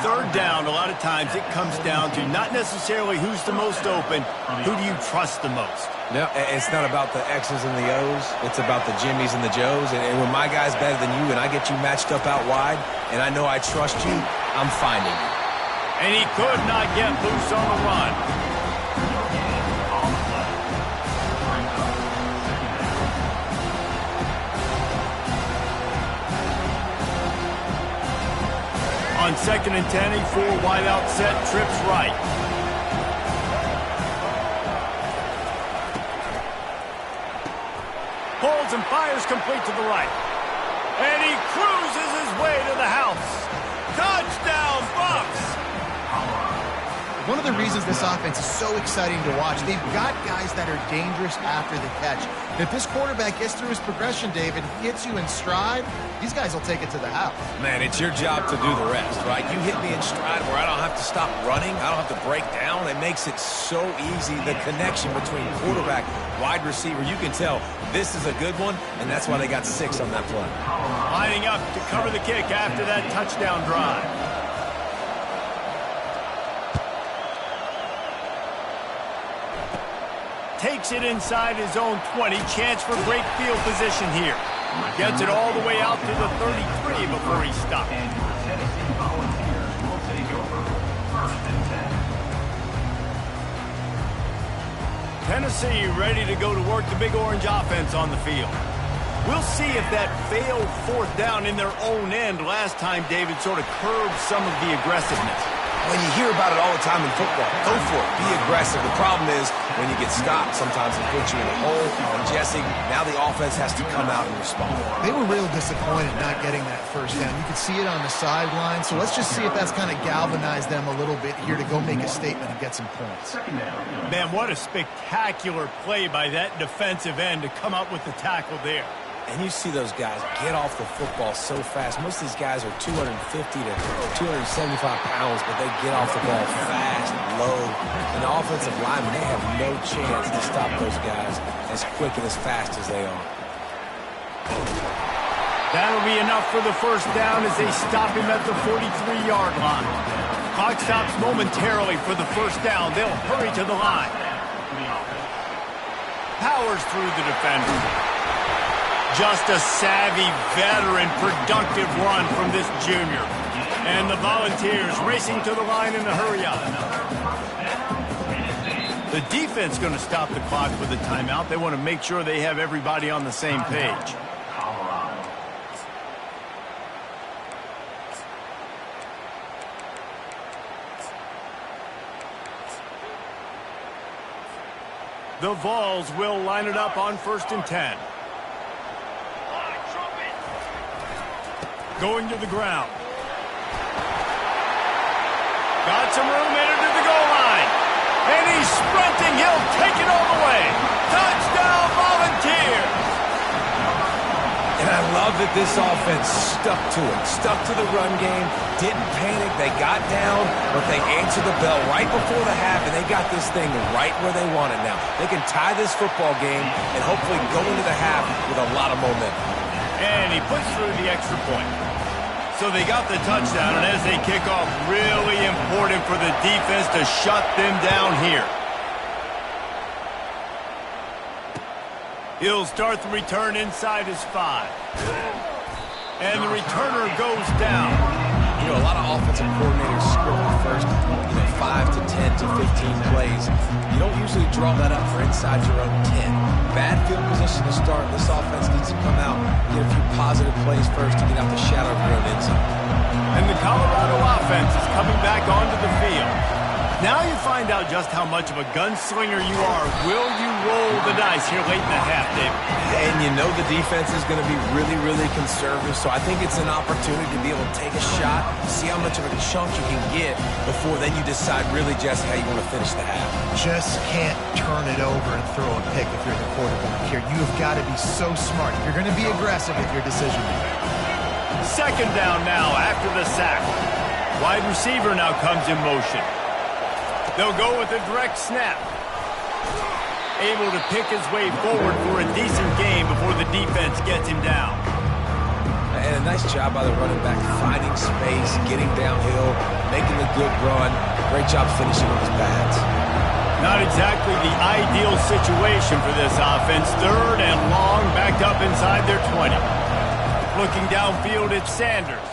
[SPEAKER 1] 3rd down, a lot of times it comes down to not necessarily who's the most open, who do you trust the most?
[SPEAKER 3] No, it's not about the X's and the O's. It's about the Jimmys and the Joes. And when my guy's better than you and I get you matched up out wide and I know I trust you, I'm finding you.
[SPEAKER 1] And he could not get loose on the run. On 2nd and 10, a 4 wide out set, trips right. Holds and fires complete to the right. And he cruises his way to the house. Touchdown, Bucs!
[SPEAKER 2] One of the reasons this offense is so exciting to watch, they've got guys that are dangerous after the catch. If this quarterback gets through his progression, David, hits you in stride, these guys will take it to the house.
[SPEAKER 3] Man, it's your job to do the rest, right? You hit me in stride where I don't have to stop running. I don't have to break down. It makes it so easy. The connection between quarterback, wide receiver, you can tell this is a good one, and that's why they got 6 on that play.
[SPEAKER 1] Lining up to cover the kick after that touchdown drive. Takes it inside his own 20. Chance for great field position here. Gets it all the way out to the 33 before he stops.
[SPEAKER 4] Tennessee Volunteers will take over 1st and 10.
[SPEAKER 1] Tennessee ready to go to work the Big Orange offense on the field. We'll see if that failed 4th down in their own end last time, David, sort of curbed some of the aggressiveness.
[SPEAKER 3] When you hear about it all the time in football, go for it. Be aggressive. The problem is when you get stopped, sometimes it puts you in a hole. And Jesse, now the offense has to come out and respond.
[SPEAKER 2] They were real disappointed not getting that 1st down. You could see it on the sideline. So let's just see if that's kind of galvanized them a little bit here to go make a statement and get some points.
[SPEAKER 1] Man, what a spectacular play by that defensive end to come up with the tackle there.
[SPEAKER 3] And you see those guys get off the football so fast. Most of these guys are 250 to 275 pounds, but they get off the ball fast, low. And the offensive linemen, they have no chance to stop those guys as quick and as fast as they are.
[SPEAKER 1] That'll be enough for the 1st down as they stop him at the 43-yard line. Clock stops momentarily for the 1st down. They'll hurry to the line. Powers through the defender. Just a savvy, veteran, productive run from this junior. And the Volunteers racing to the line in a hurry-up. The defense going to stop the clock with a timeout. They want to make sure they have everybody on the same page. The Vols will line it up on 1st and 10. Going to the ground. Got some room, headed to the goal line. he's sprinting. He'll take it all the way. Touchdown, Volunteers.
[SPEAKER 3] And I love that this offense stuck to it, stuck to the run game, didn't panic. They got down, but they answered the bell right before the half, and they got this thing right where they want it now. They can tie this football game and hopefully go into the half with a lot of momentum.
[SPEAKER 1] And he puts through the extra point. So they got the touchdown, and as they kick off, really important for the defense to shut them down here. He'll start the return inside his 5. And the returner goes down.
[SPEAKER 3] You know, a lot of offensive coordinators script the first 5 to 10 to 15 plays. You don't usually draw that up for inside your own 10. Bad field position to start. This offense needs to come out, get a few positive plays first to get out the shadow of your own end zone.
[SPEAKER 1] And the Colorado offense is coming back onto the field. Now you find out just how much of a gunslinger you are. Will you roll the dice here late in the half, David?
[SPEAKER 3] And you know the defense is going to be really, really conservative, so I think it's an opportunity to be able to take a shot, see how much of a chunk you can get before then you decide really just how you want to finish the half.
[SPEAKER 2] Just can't turn it over and throw a pick if you're the quarterback here. You have got to be so smart. You're going to be aggressive with your decision making.
[SPEAKER 1] Second down now after the sack. Wide receiver now comes in motion. They'll go with a direct snap. Able to pick his way forward for a decent game before the defense gets him down.
[SPEAKER 3] And a nice job by the running back, finding space, getting downhill, making a good run. Great job finishing on his pads.
[SPEAKER 1] Not exactly the ideal situation for this offense. Third and long, backed up inside their 20. Looking downfield, it's Sanders.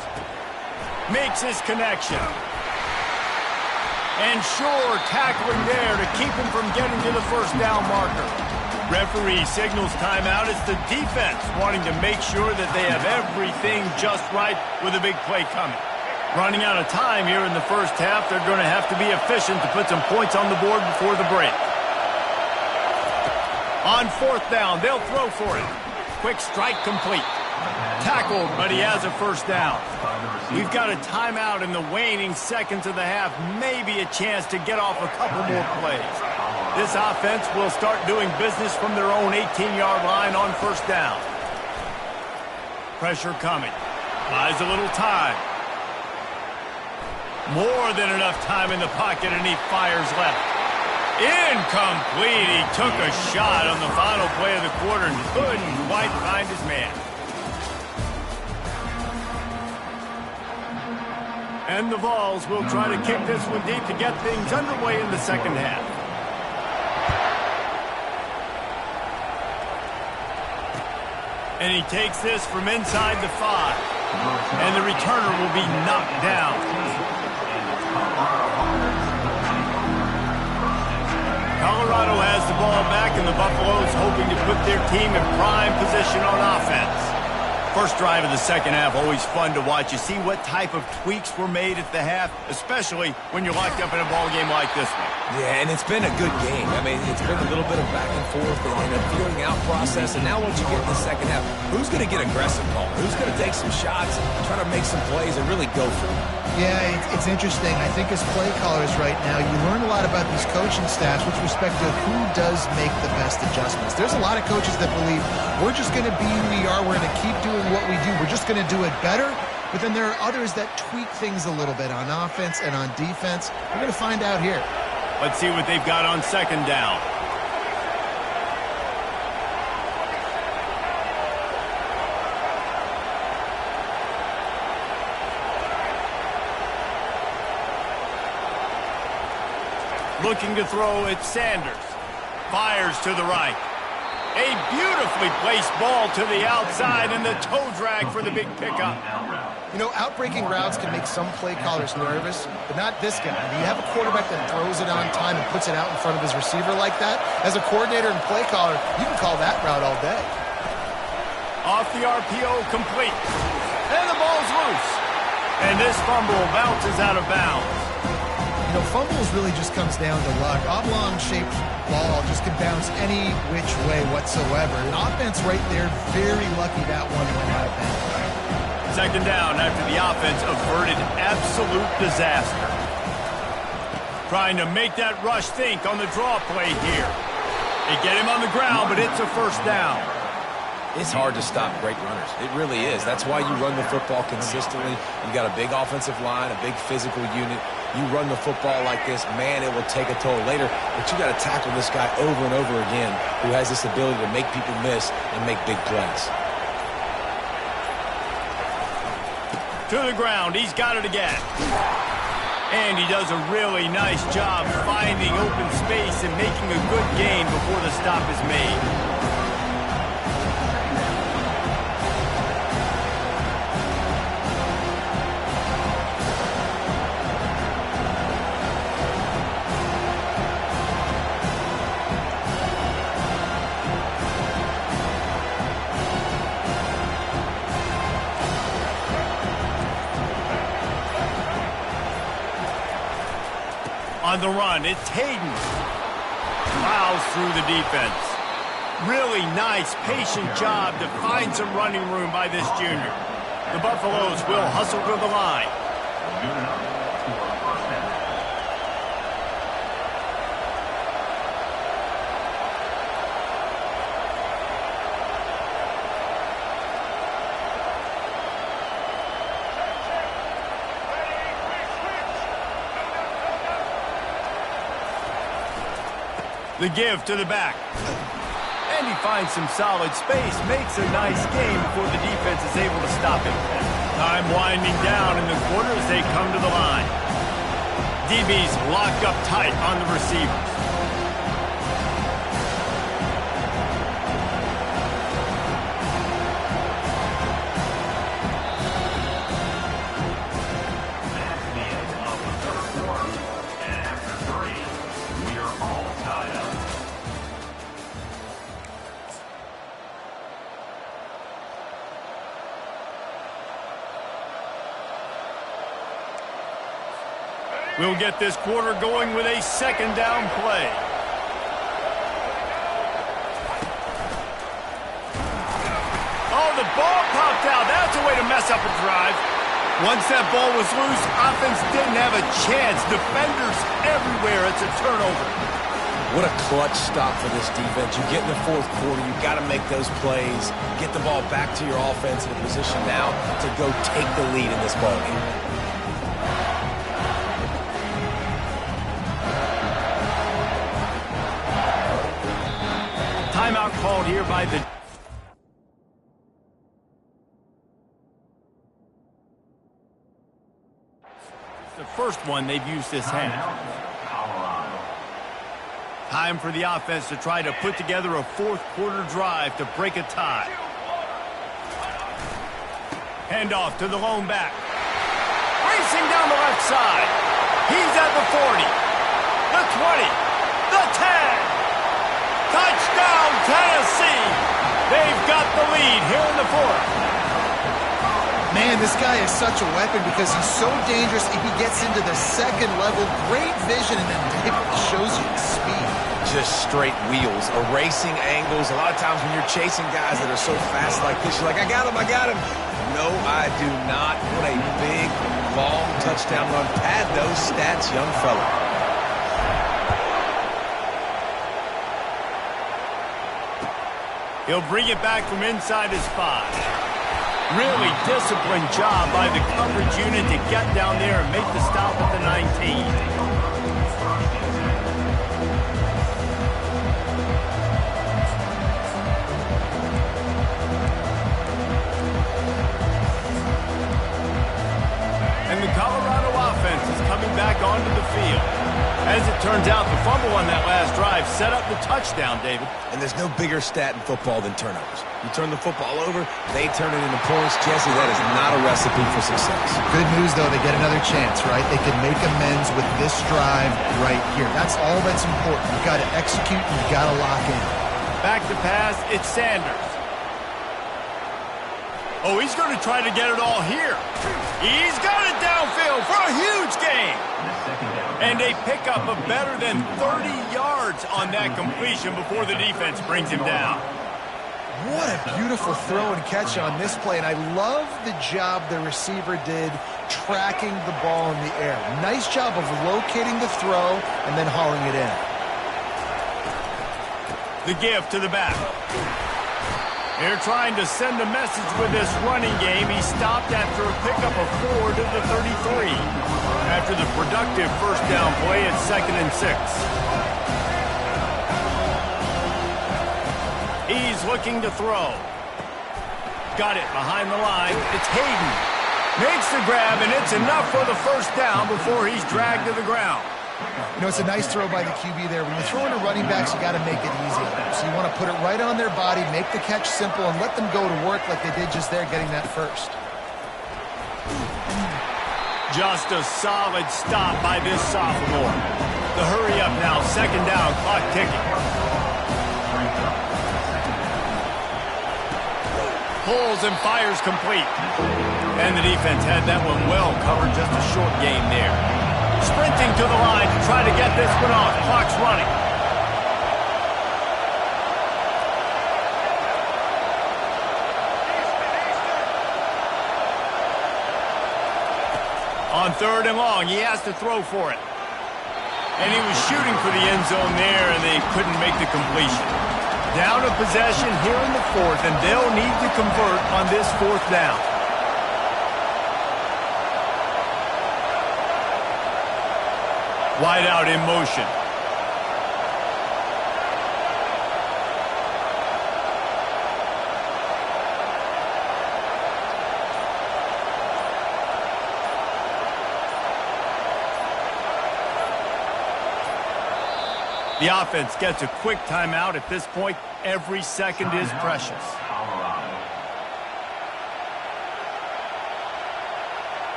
[SPEAKER 1] Makes his connection. And sure, tackling there to keep him from getting to the first down marker. Referee signals timeout. It's the defense wanting to make sure that they have everything just right with a big play coming. Running out of time here in the first half. They're going to have to be efficient to put some points on the board before the break. On fourth down, they'll throw for it. Quick strike complete. Tackled, but he has a first down. We've got a timeout in the waning seconds of the half. Maybe a chance to get off a couple more plays. This offense will start doing business from their own 18-yard line on first down. Pressure coming. Buys a little time. More than enough time in the pocket, and he fires left. Incomplete. He took a shot on the final play of the quarter and couldn't quite find his man. And the Vols will try to kick this one deep to get things underway in the second half. And he takes this from inside the 5. And the returner will be knocked down. Colorado has the ball back, and the Buffaloes hoping to put their team in prime position on offense. First drive of the second half, always fun to watch. You see what type of tweaks were made at the half, especially when you're locked up in a ball game like this one.
[SPEAKER 3] Yeah, and it's been a good game. I mean, it's been a little bit of back and forth and a feeling out process. And now once you get in the second half, who's going to get aggressive, Paul? Who's going to take some shots, try to make some plays, and really go for it?
[SPEAKER 2] Yeah, it's interesting. I think as play callers right now, you learn a lot about these coaching staffs with respect to who does make the best adjustments. There's a lot of coaches that believe we're just going to be who we are. We're going to keep doing what we do. We're just going to do it better. But then there are others that tweak things a little bit on offense and on defense. We're going to find out here.
[SPEAKER 1] Let's see what they've got on second down. Looking to throw, it's Sanders. Fires to the right. A beautifully placed ball to the outside, and the toe drag for the big pickup.
[SPEAKER 2] You know, outbreaking routes can make some play callers nervous, but not this guy. You have a quarterback that throws it on time and puts it out in front of his receiver like that. As a coordinator and play caller, you can call that route all day.
[SPEAKER 1] Off the RPO, complete. And the ball's loose. And this fumble bounces out of bounds.
[SPEAKER 2] You know, fumbles really just comes down to luck. Oblong-shaped ball just can bounce any which way whatsoever. An offense right there, very lucky that one went out of bounds.
[SPEAKER 1] Second down after the offense averted absolute disaster. Trying to make that rush think on the draw play here. They get him on the ground, but it's a first down.
[SPEAKER 3] It's hard to stop great runners. It really is. That's why you run the football consistently. You got a big offensive line, a big physical unit. You run the football like this, man, it will take a toll later. But you got to tackle this guy over and over again who has this ability to make people miss and make big plays.
[SPEAKER 1] To the ground. He's got it again. And he does a really nice job finding open space and making a good gain before the stop is made. On the run, it's Hayden. Plows through the defense. Really nice, patient job to find some running room by this junior. The Buffaloes will hustle to the line.
[SPEAKER 4] Good enough for a first down.
[SPEAKER 1] The give to the back. And he finds some solid space, makes a nice gain before the defense is able to stop him. Time winding down in the quarter as they come to the line. DB's locked up tight on the receivers.
[SPEAKER 4] That's the end of the third quarter. And after 3, we are all tied up.
[SPEAKER 1] We'll get this quarter going with a second down play. Oh, the ball popped out. That's a way to mess up a drive. Once that ball was loose, offense didn't have a chance. Defenders everywhere. It's a turnover.
[SPEAKER 3] What a clutch stop for this defense. You get in the fourth quarter, you got to make those plays, get the ball back to your offense in a position now to go take the lead in this ballgame.
[SPEAKER 1] Timeout called here by the... The first one they've used this half. Time for the offense to try to put together a fourth quarter drive to break a tie. Handoff to the lone back. Racing down the left side. He's at the 40. The 20. The 10. Touchdown, Tennessee! They've got the lead here in the fourth.
[SPEAKER 2] Man, this guy is such a weapon because he's so dangerous if he gets into the second level. Great vision, and then it shows you the speed.
[SPEAKER 3] Just straight wheels, erasing angles. A lot of times when you're chasing guys that are so fast like this, you're like, I got him, I got him. No, I do not. What a big, long touchdown run. Pad those stats, young fella.
[SPEAKER 1] He'll bring it back from inside his 5. Really disciplined job by the coverage unit to get down there and make the stop at the 19. And the Colorado offense is coming back onto the field. As it turns out, the fumble on that last drive set up the touchdown, David.
[SPEAKER 3] And there's no bigger stat in football than turnovers. You turn the football over, they turn it into points. Jesse, that is not a recipe for success.
[SPEAKER 2] Good news, though, they get another chance, right? They can make amends with this drive right here. That's all that's important. You've got to execute, and you've got to lock in.
[SPEAKER 1] Back to pass, it's Sanders. Oh, he's going to try to get it all here. He's got it downfield for a huge gain. And a pickup of better than 30 yards on that completion before the defense brings him down.
[SPEAKER 2] What a beautiful throw and catch on this play, and I love the job the receiver did tracking the ball in the air. Nice job of locating the throw and then hauling it in.
[SPEAKER 1] The give to the back. They're trying to send a message with this running game. He stopped after a pickup of 4 to the 33. After the productive first down play, it's 2nd and 6. He's looking to throw. Got it behind the line. It's Hayden. Makes the grab, and it's enough for the first down before he's dragged to the ground.
[SPEAKER 2] You know, it's a nice throw by the QB there. When you're throwing to running backs, you got to make it easy. So you want to put it right on their body, make the catch simple, and let them go to work like they did just there, getting that first.
[SPEAKER 1] Just a solid stop by this sophomore. The hurry up now, 2nd down, clock ticking. Pulls and fires complete. And the defense had that one well covered, just a short game there. Sprinting to the line to try to get this one off. Clock's running. On 3rd and long, he has to throw for it. And he was shooting for the end zone there, and they couldn't make the completion. Down a possession here in the 4th, and they'll need to convert on this 4th down. Wide out in motion. The offense gets a quick timeout. At this point, every second is precious.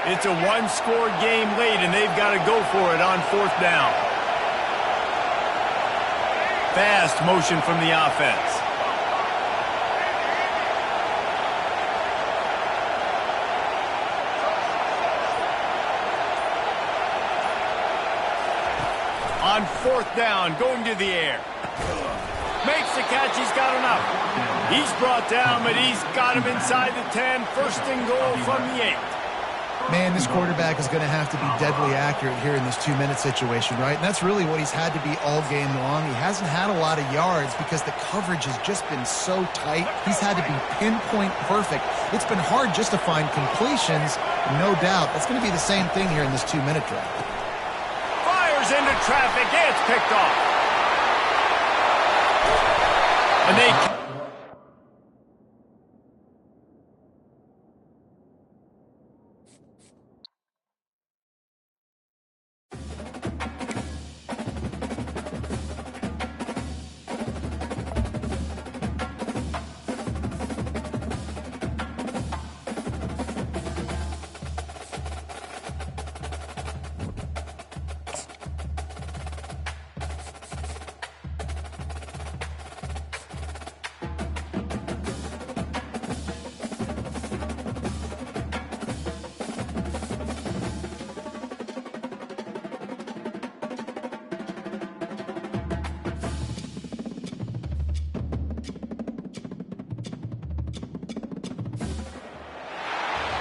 [SPEAKER 1] It's a one-score game late, and they've got to go for it on 4th down. Fast motion from the offense. On 4th down, going to the air. Makes the catch, he's got enough. He's brought down, but he's got him inside the 10. 1st and goal from the 8.
[SPEAKER 2] Man, this quarterback is going to have to be deadly accurate here in this 2-minute situation, right? And that's really what he's had to be all game long. He hasn't had a lot of yards because the coverage has just been so tight. He's had to be pinpoint perfect. It's been hard just to find completions, no doubt. That's going to be the same thing here in this 2-minute drive.
[SPEAKER 1] Fires into traffic, it's picked off. And they...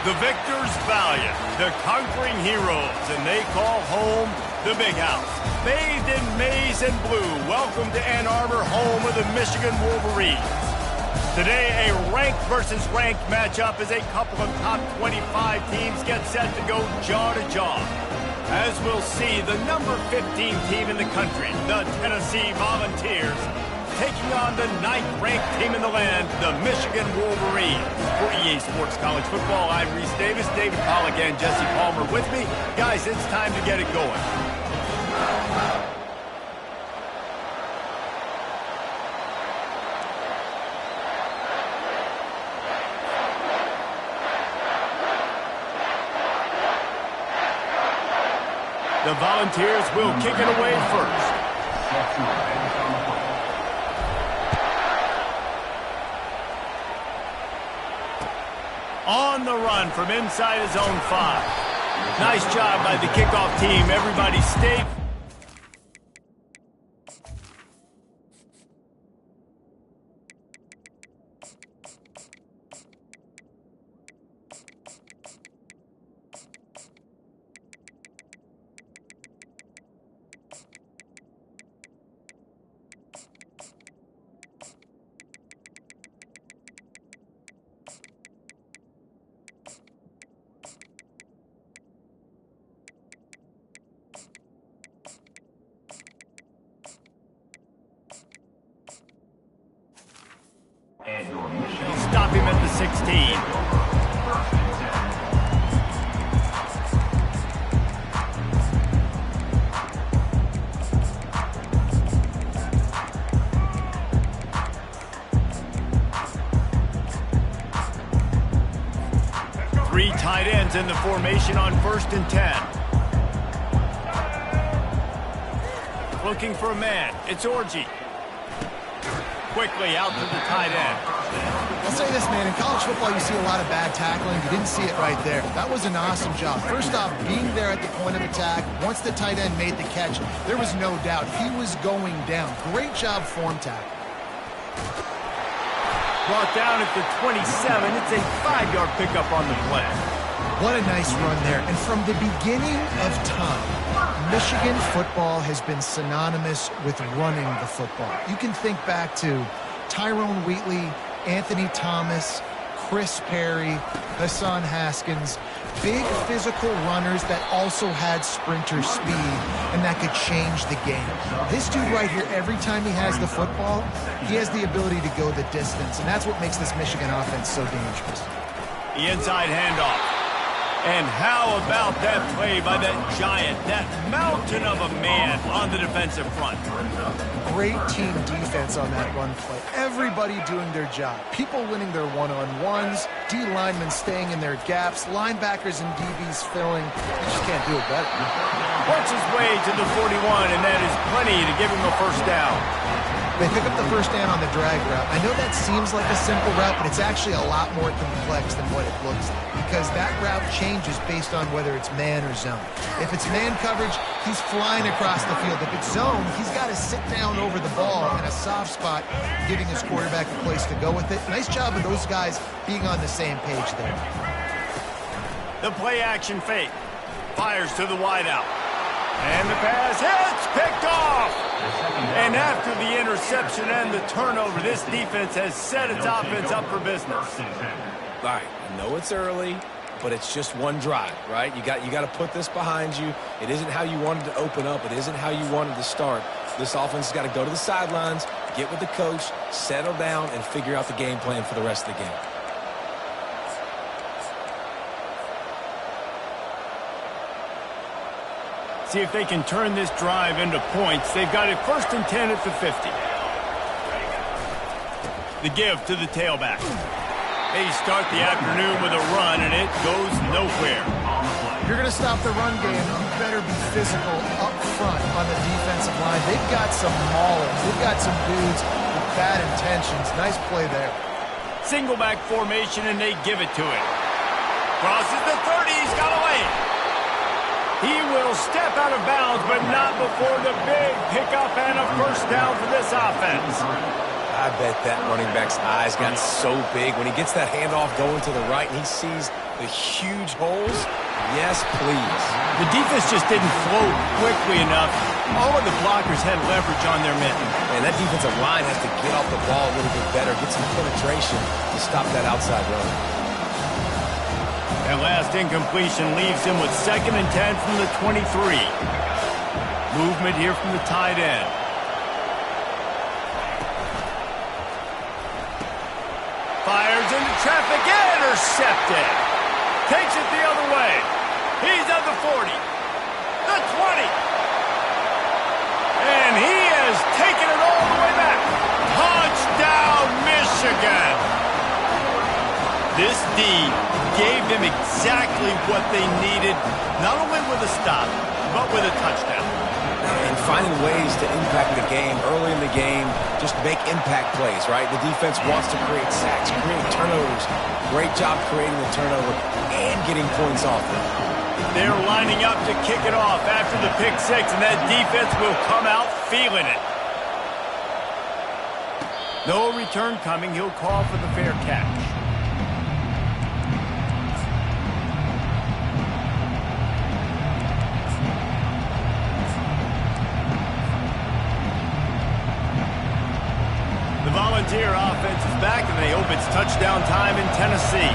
[SPEAKER 1] The victors valiant, the conquering heroes, and they call home the Big House. Bathed in maize and blue, welcome to Ann Arbor, home of the Michigan Wolverines. Today, a ranked versus ranked matchup as a couple of top 25 teams get set to go jaw to jaw. As we'll see, the number 15 team in the country, the Tennessee Volunteers, taking on the 9th-ranked team in the land, the Michigan Wolverines. For EA Sports College Football, I'm Reese Davis, David Pollack, and Jesse Palmer with me. Guys, it's time to get it going. The Volunteers will kick it away first. On the run from inside his own 5. Nice job by the kickoff team. Everybody stayed. stop him at the 16. Three tight ends in the formation on 1st and 10. Looking for a man. It's Orji. Quickly out to the tight end.
[SPEAKER 2] I'll say this, man. In college football, you see a lot of bad tackling. You didn't see it right there. That was an awesome job. First off, being there at the point of attack. Once the tight end made the catch, there was no doubt he was going down. Great job form tackle.
[SPEAKER 1] Brought down at the 27. It's a 5-yard pickup on the play.
[SPEAKER 2] What a nice run there. And from the beginning of time, Michigan football has been synonymous with running the football. You can think back to Tyrone Wheatley, Anthony Thomas, Chris Perry, Hassan Haskins. Big physical runners that also had sprinter speed and that could change the game. This dude right here, every time he has the football, he has the ability to go the distance, and that's what makes this Michigan offense so dangerous.
[SPEAKER 1] The inside handoff. And how about that play by that giant, that mountain of a man on the defensive front?
[SPEAKER 2] Great team defense on that run play. Everybody doing their job. People winning their one-on-ones, D linemen staying in their gaps, linebackers and DBs filling. You just can't do it better.
[SPEAKER 1] Works his way to the 41, and that is plenty to give him a first down.
[SPEAKER 2] They pick up the first down on the drag route. I know that seems like a simple route, but it's actually a lot more complex than what it looks like, because that route changes based on whether it's man or zone. If it's man coverage, he's flying across the field. If it's zone, he's got to sit down over the ball in a soft spot, giving his quarterback a place to go with it. Nice job of those guys being on the same page there.
[SPEAKER 1] The play action fake. Fires to the wideout. And the pass hits, picked off. And after the interception and the turnover, this defense has set its offense up for business.
[SPEAKER 3] All right, I know it's early, but it's just one drive, right? You got to put this behind you. It isn't how you wanted to open up. It isn't how you wanted to start. This offense has got to go to the sidelines, get with the coach, settle down, and figure out the game plan for the rest of the game.
[SPEAKER 1] See if they can turn this drive into points. They've got it 1st and 10 at the 50. The give to the tailback. They start the afternoon with a run, and it goes nowhere.
[SPEAKER 2] If you're going to stop the run game, you better be physical up front on the defensive line. They've got some maulers. They've got some dudes with bad intentions. Nice play there.
[SPEAKER 1] Single back formation, and they give it to him. Crosses the 30. He's got away. He will step out of bounds, but not before the big pickup and a first down for this offense.
[SPEAKER 3] I bet that running back's eyes got so big when he gets that handoff going to the right and he sees the huge holes. Yes, please.
[SPEAKER 1] The defense just didn't flow quickly enough. All of the blockers had leverage on their men.
[SPEAKER 3] And that defensive line has to get off the ball a little bit better, get some penetration to stop that outside run.
[SPEAKER 1] That last incompletion leaves him with 2nd and 10 from the 23. Movement here from the tight end. Fires into traffic, intercepted. Takes it the other way. He's at the 40, the 20. And he has taken it all the way back. Touchdown, Michigan. This D gave them exactly what they needed, not only with a stop, but with a touchdown.
[SPEAKER 3] And finding ways to impact the game early in the game, just make impact plays, right? The defense wants to create sacks, create turnovers. Great job creating the turnover and getting points off it.
[SPEAKER 1] They're lining up to kick it off after the pick six, and that defense will come out feeling it. No return coming. He'll call for the fair catch. The Volunteer offense is back, and they hope it's touchdown time in Tennessee.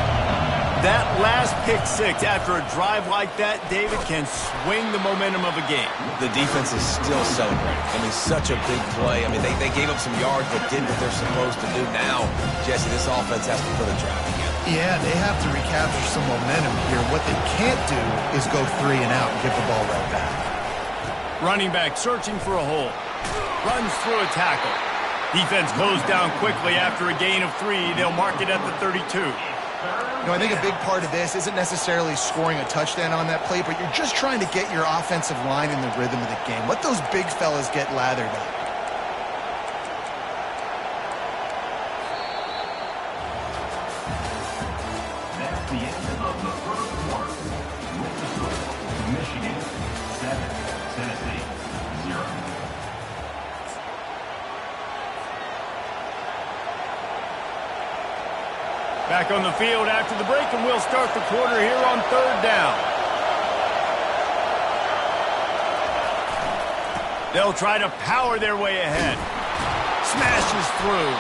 [SPEAKER 1] That last pick six after a drive like that, David, can swing the momentum of a game.
[SPEAKER 3] The defense is still celebrating. I mean, such a big play. I mean, they gave up some yards but did what they're supposed to do. Now, Jesse, this offense has to put a drive together.
[SPEAKER 2] Yeah, they have to recapture some momentum here. What they can't do is go 3 and out and give the ball right back.
[SPEAKER 1] Running back searching for a hole. Runs through a tackle. Defense closed down quickly after a gain of 3. They'll mark it at the 32.
[SPEAKER 2] You know, I think a big part of this isn't necessarily scoring a touchdown on that play, but you're just trying to get your offensive line in the rhythm of the game. Let those big fellas get lathered up.
[SPEAKER 4] That's the end of the first quarter. With the score, Michigan 7, Tennessee 0.
[SPEAKER 1] Back on the field after the break, and we'll start the quarter here on 3rd down. They'll try to power their way ahead. Smashes through.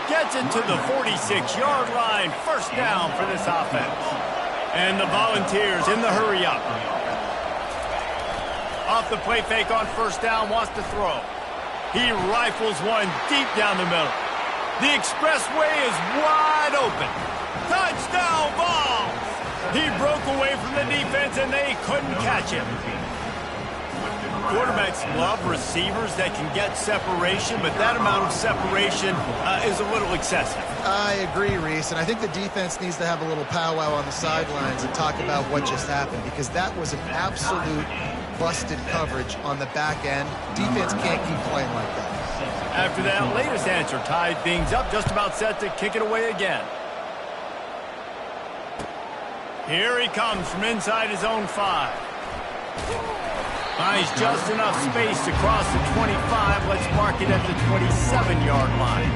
[SPEAKER 1] Gets it to the 46-yard line. 1st down for this offense. And the Volunteers in the hurry-up. Off the play fake on 1st down, wants to throw. He rifles one deep down the middle. The expressway is wide open. Touchdown, Vols! He broke away from the defense, and they couldn't catch him. Quarterbacks love receivers that can get separation, but that amount of separation is a little excessive.
[SPEAKER 2] I agree, Reese, and I think the defense needs to have a little powwow on the sidelines and talk about what just happened, because that was an absolute busted coverage on the back end. Defense can't keep playing like that.
[SPEAKER 1] After that latest answer tied things up, just about set to kick it away again. Here he comes from inside his own 5. Finds just enough space to cross the 25. Let's mark it at the 27-yard line.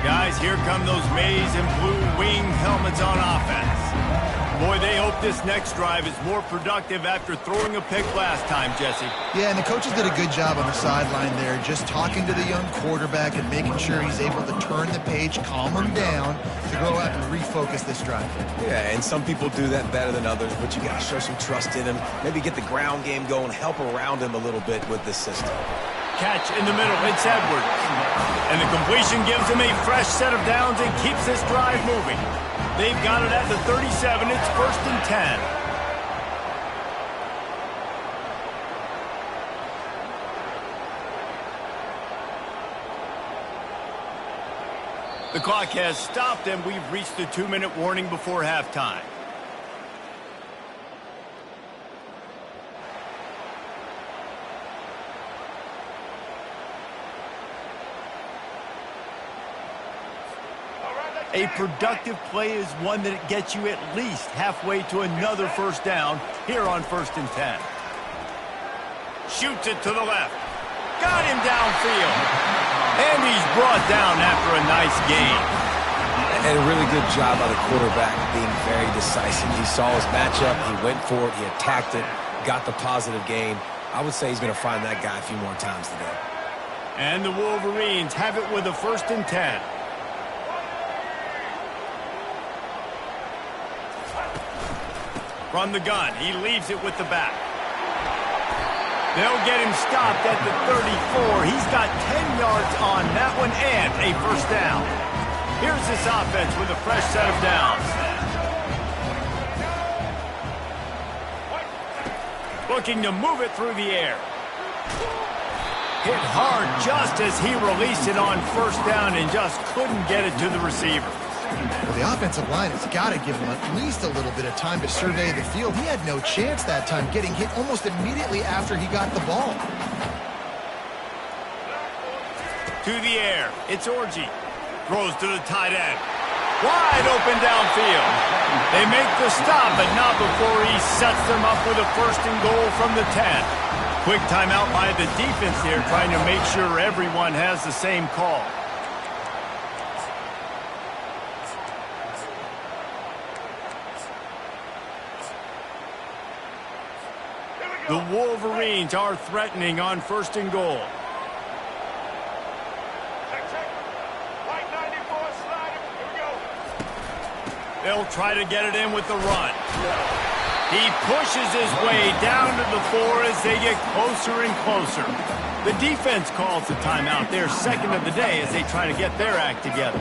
[SPEAKER 1] Guys, here come those maize and blue wing helmets on offense. Boy, they hope this next drive is more productive after throwing a pick last time, Jesse.
[SPEAKER 2] Yeah, and the coaches did a good job on the sideline there, just talking to the young quarterback and making sure he's able to turn the page, calm him down, to go out and refocus this drive.
[SPEAKER 3] Yeah, and some people do that better than others, but you got to show some trust in him. Maybe get the ground game going, help around him a little bit with this system.
[SPEAKER 1] Catch in the middle. It's Edwards. And the completion gives him a fresh set of downs and keeps this drive moving. They've got it at the 37. It's 1st and 10. The clock has stopped, and we've reached the 2-minute warning before halftime. A productive play is one that gets you at least halfway to another 1st down here on 1st and 10. Shoots it to the left. Got him downfield. And he's brought down after a nice gain.
[SPEAKER 3] And a really good job by the quarterback being very decisive. He saw his matchup. He went for it. He attacked it. Got the positive gain. I would say he's going to find that guy a few more times today.
[SPEAKER 1] And the Wolverines have it with a 1st and 10. From the gun, he leaves it with the back. They'll get him stopped at the 34. He's got 10 yards on that one and a 1st down. Here's this offense with a fresh set of downs. Looking to move it through the air. Hit hard just as he released it on 1st down and just couldn't get it to the receiver.
[SPEAKER 2] Well, the offensive line has got to give him at least a little bit of time to survey the field. He had no chance that time, getting hit almost immediately after he got the ball.
[SPEAKER 1] To the air, it's Orji. Throws to the tight end. Wide open downfield. They make the stop, but not before he sets them up with a 1st and goal from the 10. Quick timeout by the defense there, trying to make sure everyone has the same call. The Wolverines are threatening on 1st and goal. They'll try to get it in with the run. He pushes his way down to the 4 as they get closer and closer. The defense calls the timeout, their second of the day, as they try to get their act together.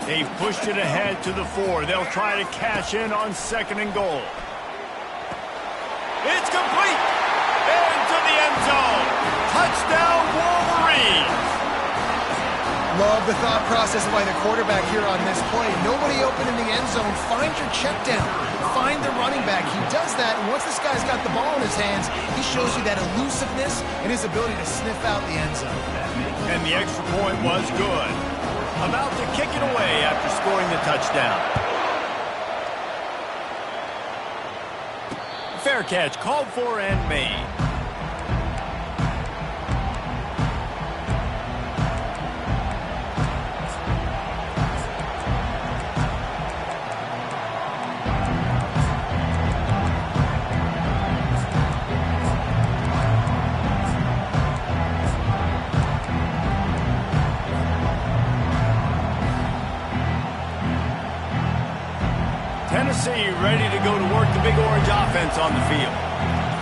[SPEAKER 1] They've pushed it ahead to the 4. They'll try to cash in on 2nd and goal. It's complete! Into the end zone. Touchdown, Wolverines!
[SPEAKER 2] Love the thought process by the quarterback here on this play. Nobody open in the end zone. Find your check down. Find the running back. He does that, and once this guy's got the ball in his hands, he shows you that elusiveness and his ability to sniff out the end zone.
[SPEAKER 1] And the extra point was good. About to kick it away after scoring the touchdown. Fair catch called for and made. Tennessee ready to go to work the big orange offense on the field.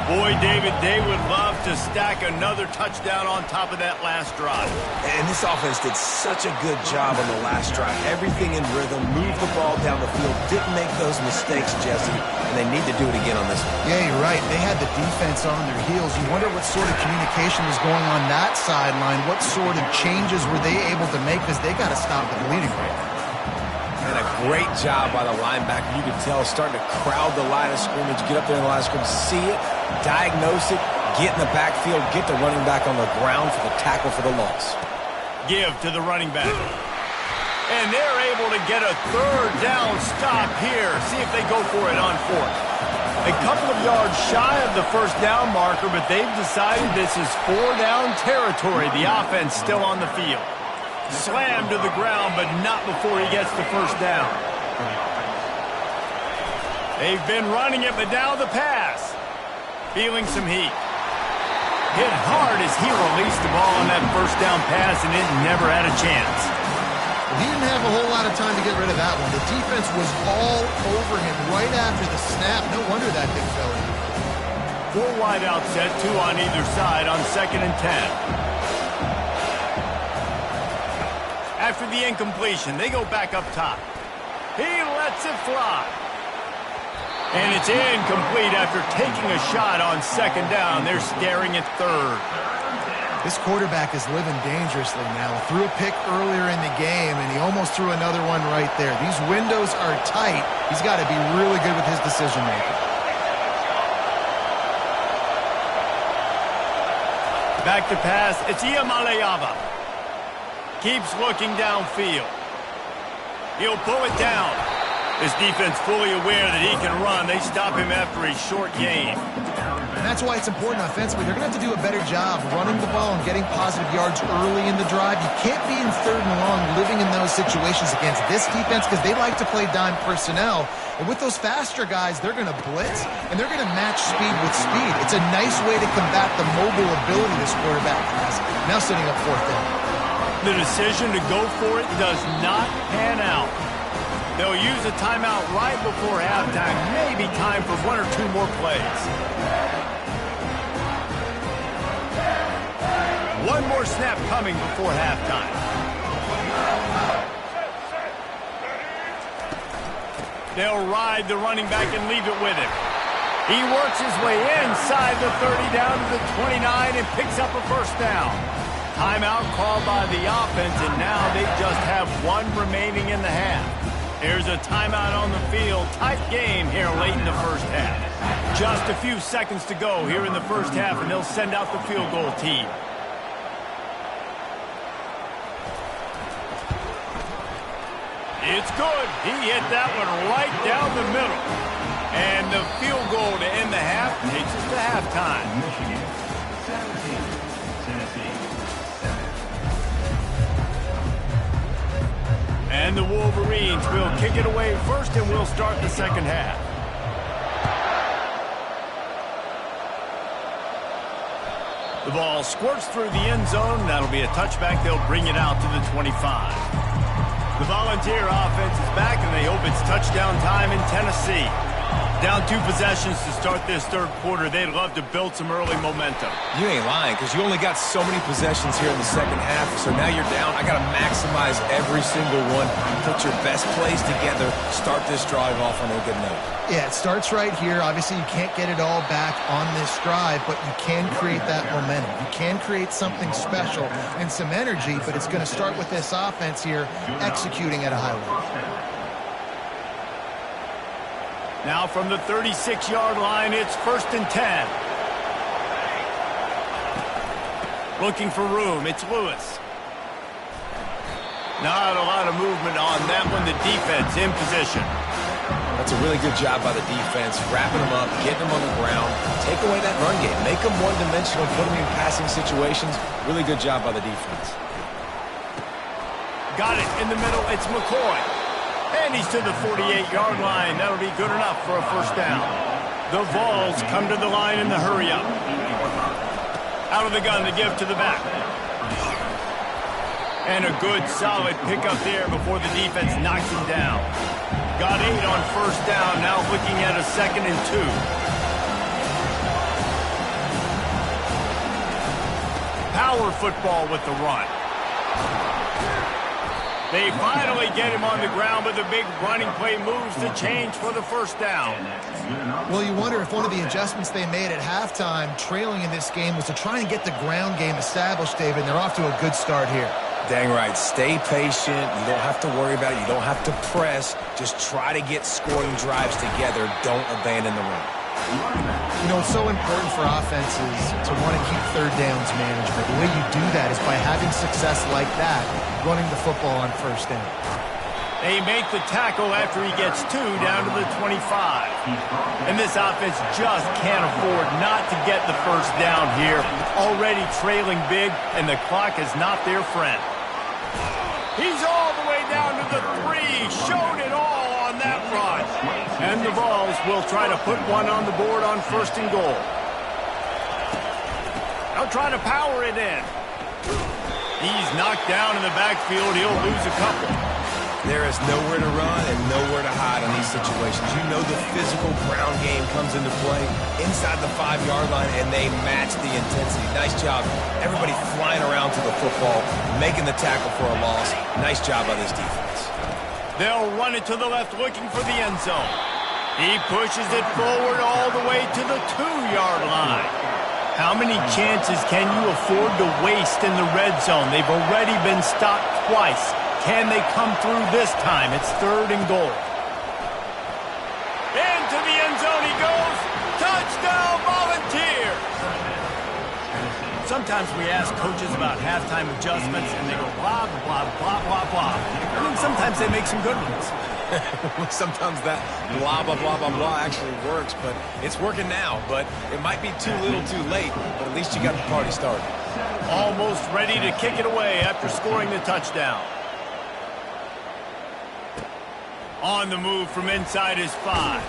[SPEAKER 1] Boy, David, they would love to stack another touchdown on top of that last drive.
[SPEAKER 3] And this offense did such a good job on the last drive. Everything in rhythm, moved the ball down the field, didn't make those mistakes, Jesse, and they need to do it again on this one.
[SPEAKER 2] Yeah, you're right. They had the defense on their heels. You wonder what sort of communication was going on that sideline. What sort of changes were they able to make, because they got to stop the bleeding right now.
[SPEAKER 3] And a great job by the linebacker. You could tell starting to crowd the line of scrimmage, get up there in the line of scrimmage, see it, diagnose it, get in the backfield, get the running back on the ground for the tackle for the loss.
[SPEAKER 1] Give to the running back. And they're able to get a 3rd down stop here. See if they go for it on 4th. A couple of yards shy of the 1st down marker, but they've decided this is 4 down territory. The offense still on the field. Slammed to the ground, but not before he gets the 1st down. They've been running it, but now the pass. Feeling some heat. Hit hard as he released the ball on that 1st down pass, and it never had a chance.
[SPEAKER 2] He didn't have a whole lot of time to get rid of that one. The defense was all over him right after the snap. No wonder that thing fell in.
[SPEAKER 1] 4 wide out set, 2 on either side on 2nd and 10. After the incompletion, they go back up top. He lets it fly. And it's incomplete after taking a shot on 2nd down. They're staring at 3rd.
[SPEAKER 2] This quarterback is living dangerously now. Threw a pick earlier in the game, and he almost threw another one right there. These windows are tight. He's got to be really good with his decision-making.
[SPEAKER 1] Back to pass. It's Iamaleava. Keeps looking downfield. He'll pull it down. His defense fully aware that he can run. They stop him after a short gain.
[SPEAKER 2] And that's why it's important offensively. They're going to have to do a better job running the ball and getting positive yards early in the drive. You can't be in 3rd and long living in those situations against this defense, because they like to play dime personnel. And with those faster guys, they're going to blitz, and they're going to match speed with speed. It's a nice way to combat the mobile ability this quarterback has. Now setting up 4th down.
[SPEAKER 1] The decision to go for it does not pan out. They'll use a timeout right before halftime. Maybe time for 1 or 2 more plays. 1 more snap coming before halftime. They'll ride the running back and leave it with him. He works his way inside the 30 down to the 29 and picks up a 1st down. Timeout called by the offense, and now they just have 1 remaining in the half. There's a timeout on the field. Tight game here late in the 1st half. Just a few seconds to go here in the 1st half, and they'll send out the field goal team. It's good. He hit that one right down the middle. And the field goal to end the half takes us to halftime.
[SPEAKER 4] Michigan, 17. Tennessee, 7.
[SPEAKER 1] And the Wolverines will kick it away first, and we'll start the 2nd half. The ball squirts through the end zone. That'll be a touchback. They'll bring it out to the 25. The Volunteer offense is back, and they hope it's touchdown time in Tennessee. Down 2 possessions to start this third quarter. They'd love to build some early momentum.
[SPEAKER 3] You ain't lying, because you only got so many possessions here in the second half, so now you're down. I got to maximize every single one. Put your best plays together. Start this drive off on a good note.
[SPEAKER 2] Yeah, it starts right here. Obviously, you can't get it all back on this drive, but you can create that momentum. You can create something special and some energy, but it's going to start with this offense here executing at a high level.
[SPEAKER 1] Now from the 36-yard line, it's 1st and 10. Looking for room, it's Lewis. Not a lot of movement on that one. The defense in position.
[SPEAKER 3] That's a really good job by the defense, wrapping them up, getting them on the ground, take away that run game, make them one-dimensional, put them in passing situations. Really good job by the defense.
[SPEAKER 1] Got it in the middle, it's McCoy. And he's to the 48-yard line. That'll be good enough for a first down. The Vols come to the line in the hurry-up. Out of the gun to give to the back. And a good, solid pickup there before the defense knocks him down. Got 8 on first down. Now looking at a 2nd and 2. Power football with the run. They finally get him on the ground, but the big running play moves the change for the first down.
[SPEAKER 2] Well, you wonder if one of the adjustments they made at halftime, trailing in this game, was to try and get the ground game established, David, and they're off to a good start here.
[SPEAKER 3] Dang right. Stay patient. You don't have to worry about it. You don't have to press. Just try to get scoring drives together. Don't abandon the run.
[SPEAKER 2] You know, it's so important for offenses to want to keep third downs management. The way you do that is by having success like that, running the football on first down.
[SPEAKER 1] They make the tackle after he gets 2 down to the 25. And this offense just can't afford not to get the first down here. Already trailing big, and the clock is not their friend. He's all the way down to the 3. Showed it all on that run. And the Vols will try to put one on the board on 1st and goal. They'll try to power it in. He's knocked down in the backfield. He'll lose a couple.
[SPEAKER 3] There is nowhere to run and nowhere to hide on these situations. You know the physical ground game comes into play inside the 5-yard line, and they match the intensity. Nice job. Everybody flying around to the football, making the tackle for a loss. Nice job by this defense.
[SPEAKER 1] They'll run it to the left, looking for the end zone. He pushes it forward all the way to the 2-yard line. How many chances can you afford to waste in the red zone? They've already been stopped twice. Can they come through this time? It's 3rd and goal. Into the end zone he goes. Touchdown, Volunteers! Sometimes we ask coaches about halftime adjustments, and they go blah, blah, blah, blah, blah. I mean, sometimes they make some good ones.
[SPEAKER 3] Sometimes that blah, blah, blah, blah, blah actually works, but it's working now. But it might be too little too late, but at least you got the party started.
[SPEAKER 1] Almost ready to kick it away after scoring the touchdown. On the move from inside his 5.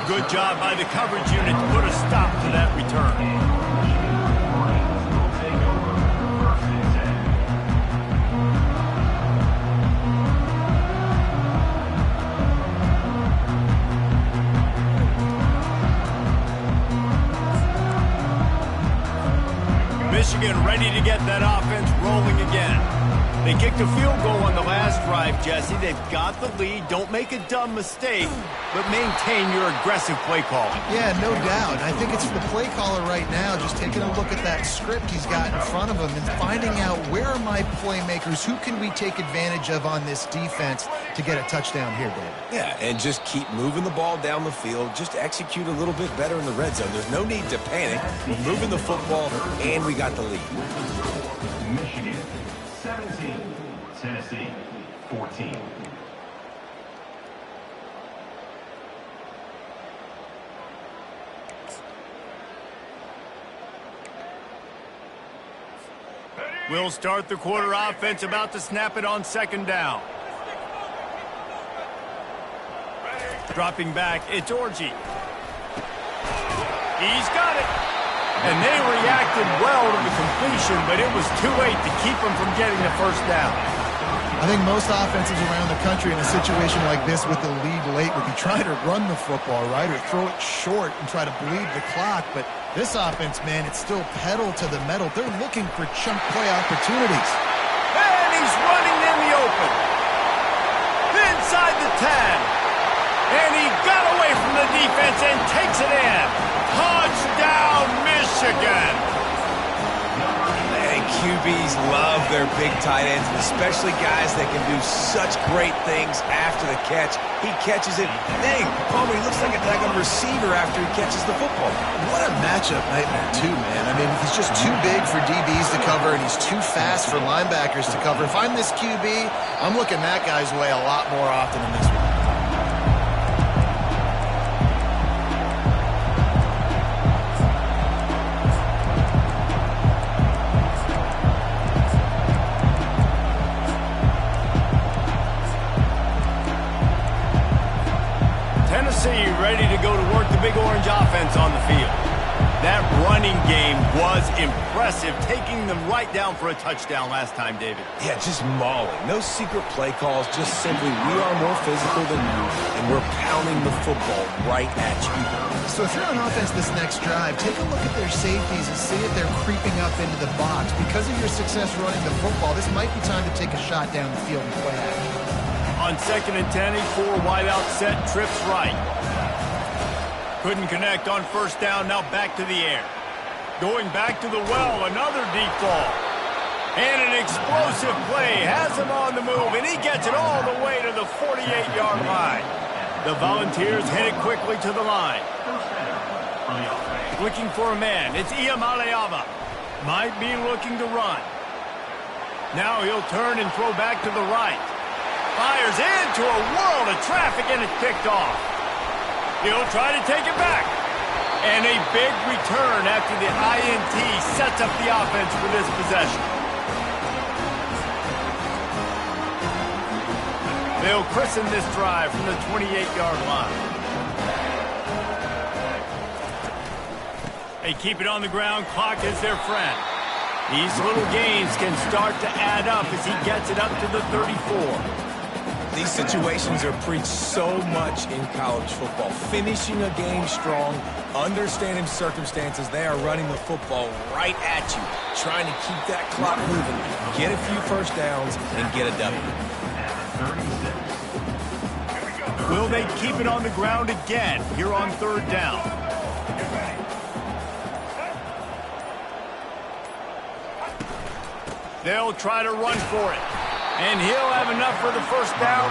[SPEAKER 1] Good job by the coverage unit to put a stop to that return. Michigan ready to get that offense rolling again. They kicked a field goal on the last drive, Jesse. They've got the lead. Don't make a dumb mistake, but maintain your aggressive play call.
[SPEAKER 2] Yeah, no doubt. I think it's for the play caller right now, just taking a look at that script he's got in front of him and finding out where are my playmakers, who can we take advantage of on this defense to get a touchdown here, David.
[SPEAKER 3] Yeah, and just keep moving the ball down the field. Just execute a little bit better in the red zone. There's no need to panic. We're moving the football, and we got the lead.
[SPEAKER 4] Michigan 17, Tennessee 14.
[SPEAKER 1] We'll start the quarter offense, about to snap it on 2nd down. Dropping back, it's Orji. He's got it. And they reacted well to the completion, but it was too late to keep them from getting the first down.
[SPEAKER 2] I think most offenses around the country in a situation like this with the lead late would be trying to run the football, right, or throw it short and try to bleed the clock. But this offense, man, it's still pedal to the metal. They're looking for chunk play opportunities.
[SPEAKER 1] And he's running in the open. Inside the 10. And he got away from the defense and takes it in. Touchdown, Michigan.
[SPEAKER 3] And QBs love their big tight ends, especially guys that can do such great things after the catch. He catches it. Dang, Palmer, he looks like a daggone receiver after he catches the football.
[SPEAKER 2] What a matchup nightmare, too, man. I mean, he's just too big for DBs to cover, and he's too fast for linebackers to cover. If I'm this QB, I'm looking that guy's way a lot more often than this one.
[SPEAKER 1] Ready to go to work the big orange offense on the field. That running game was impressive, taking them right down for a touchdown last time, David.
[SPEAKER 3] Yeah, just mauling. No secret play calls, just simply we are more physical than you, and we're pounding the football right at you.
[SPEAKER 2] So if you're on offense this next drive, take a look at their safeties and see if they're creeping up into the box. Because of your success running the football, this might be time to take a shot down the field and play action.
[SPEAKER 1] On 2nd and 10, a 4-wideout set, trips right. Couldn't connect on first down, now back to the air. Going back to the well, another deep ball. And an explosive play has him on the move, and he gets it all the way to the 48-yard line. The Volunteers head it quickly to the line. Looking for a man, it's Iamaleava. Might be looking to run. Now he'll turn and throw back to the right. Fires into a world of traffic, and it's picked off. He'll try to take it back. And a big return after the INT sets up the offense for this possession. They'll christen this drive from the 28-yard line. They keep it on the ground. Clock is their friend. These little gains can start to add up as he gets it up to the 34.
[SPEAKER 3] These situations are preached so much in college football. Finishing a game strong, understanding circumstances. They are running the football right at you, trying to keep that clock moving, get a few first downs, and get a W.
[SPEAKER 1] Will they keep it on the ground again here on 3rd down? They'll try to run for it. And he'll have enough for the first down.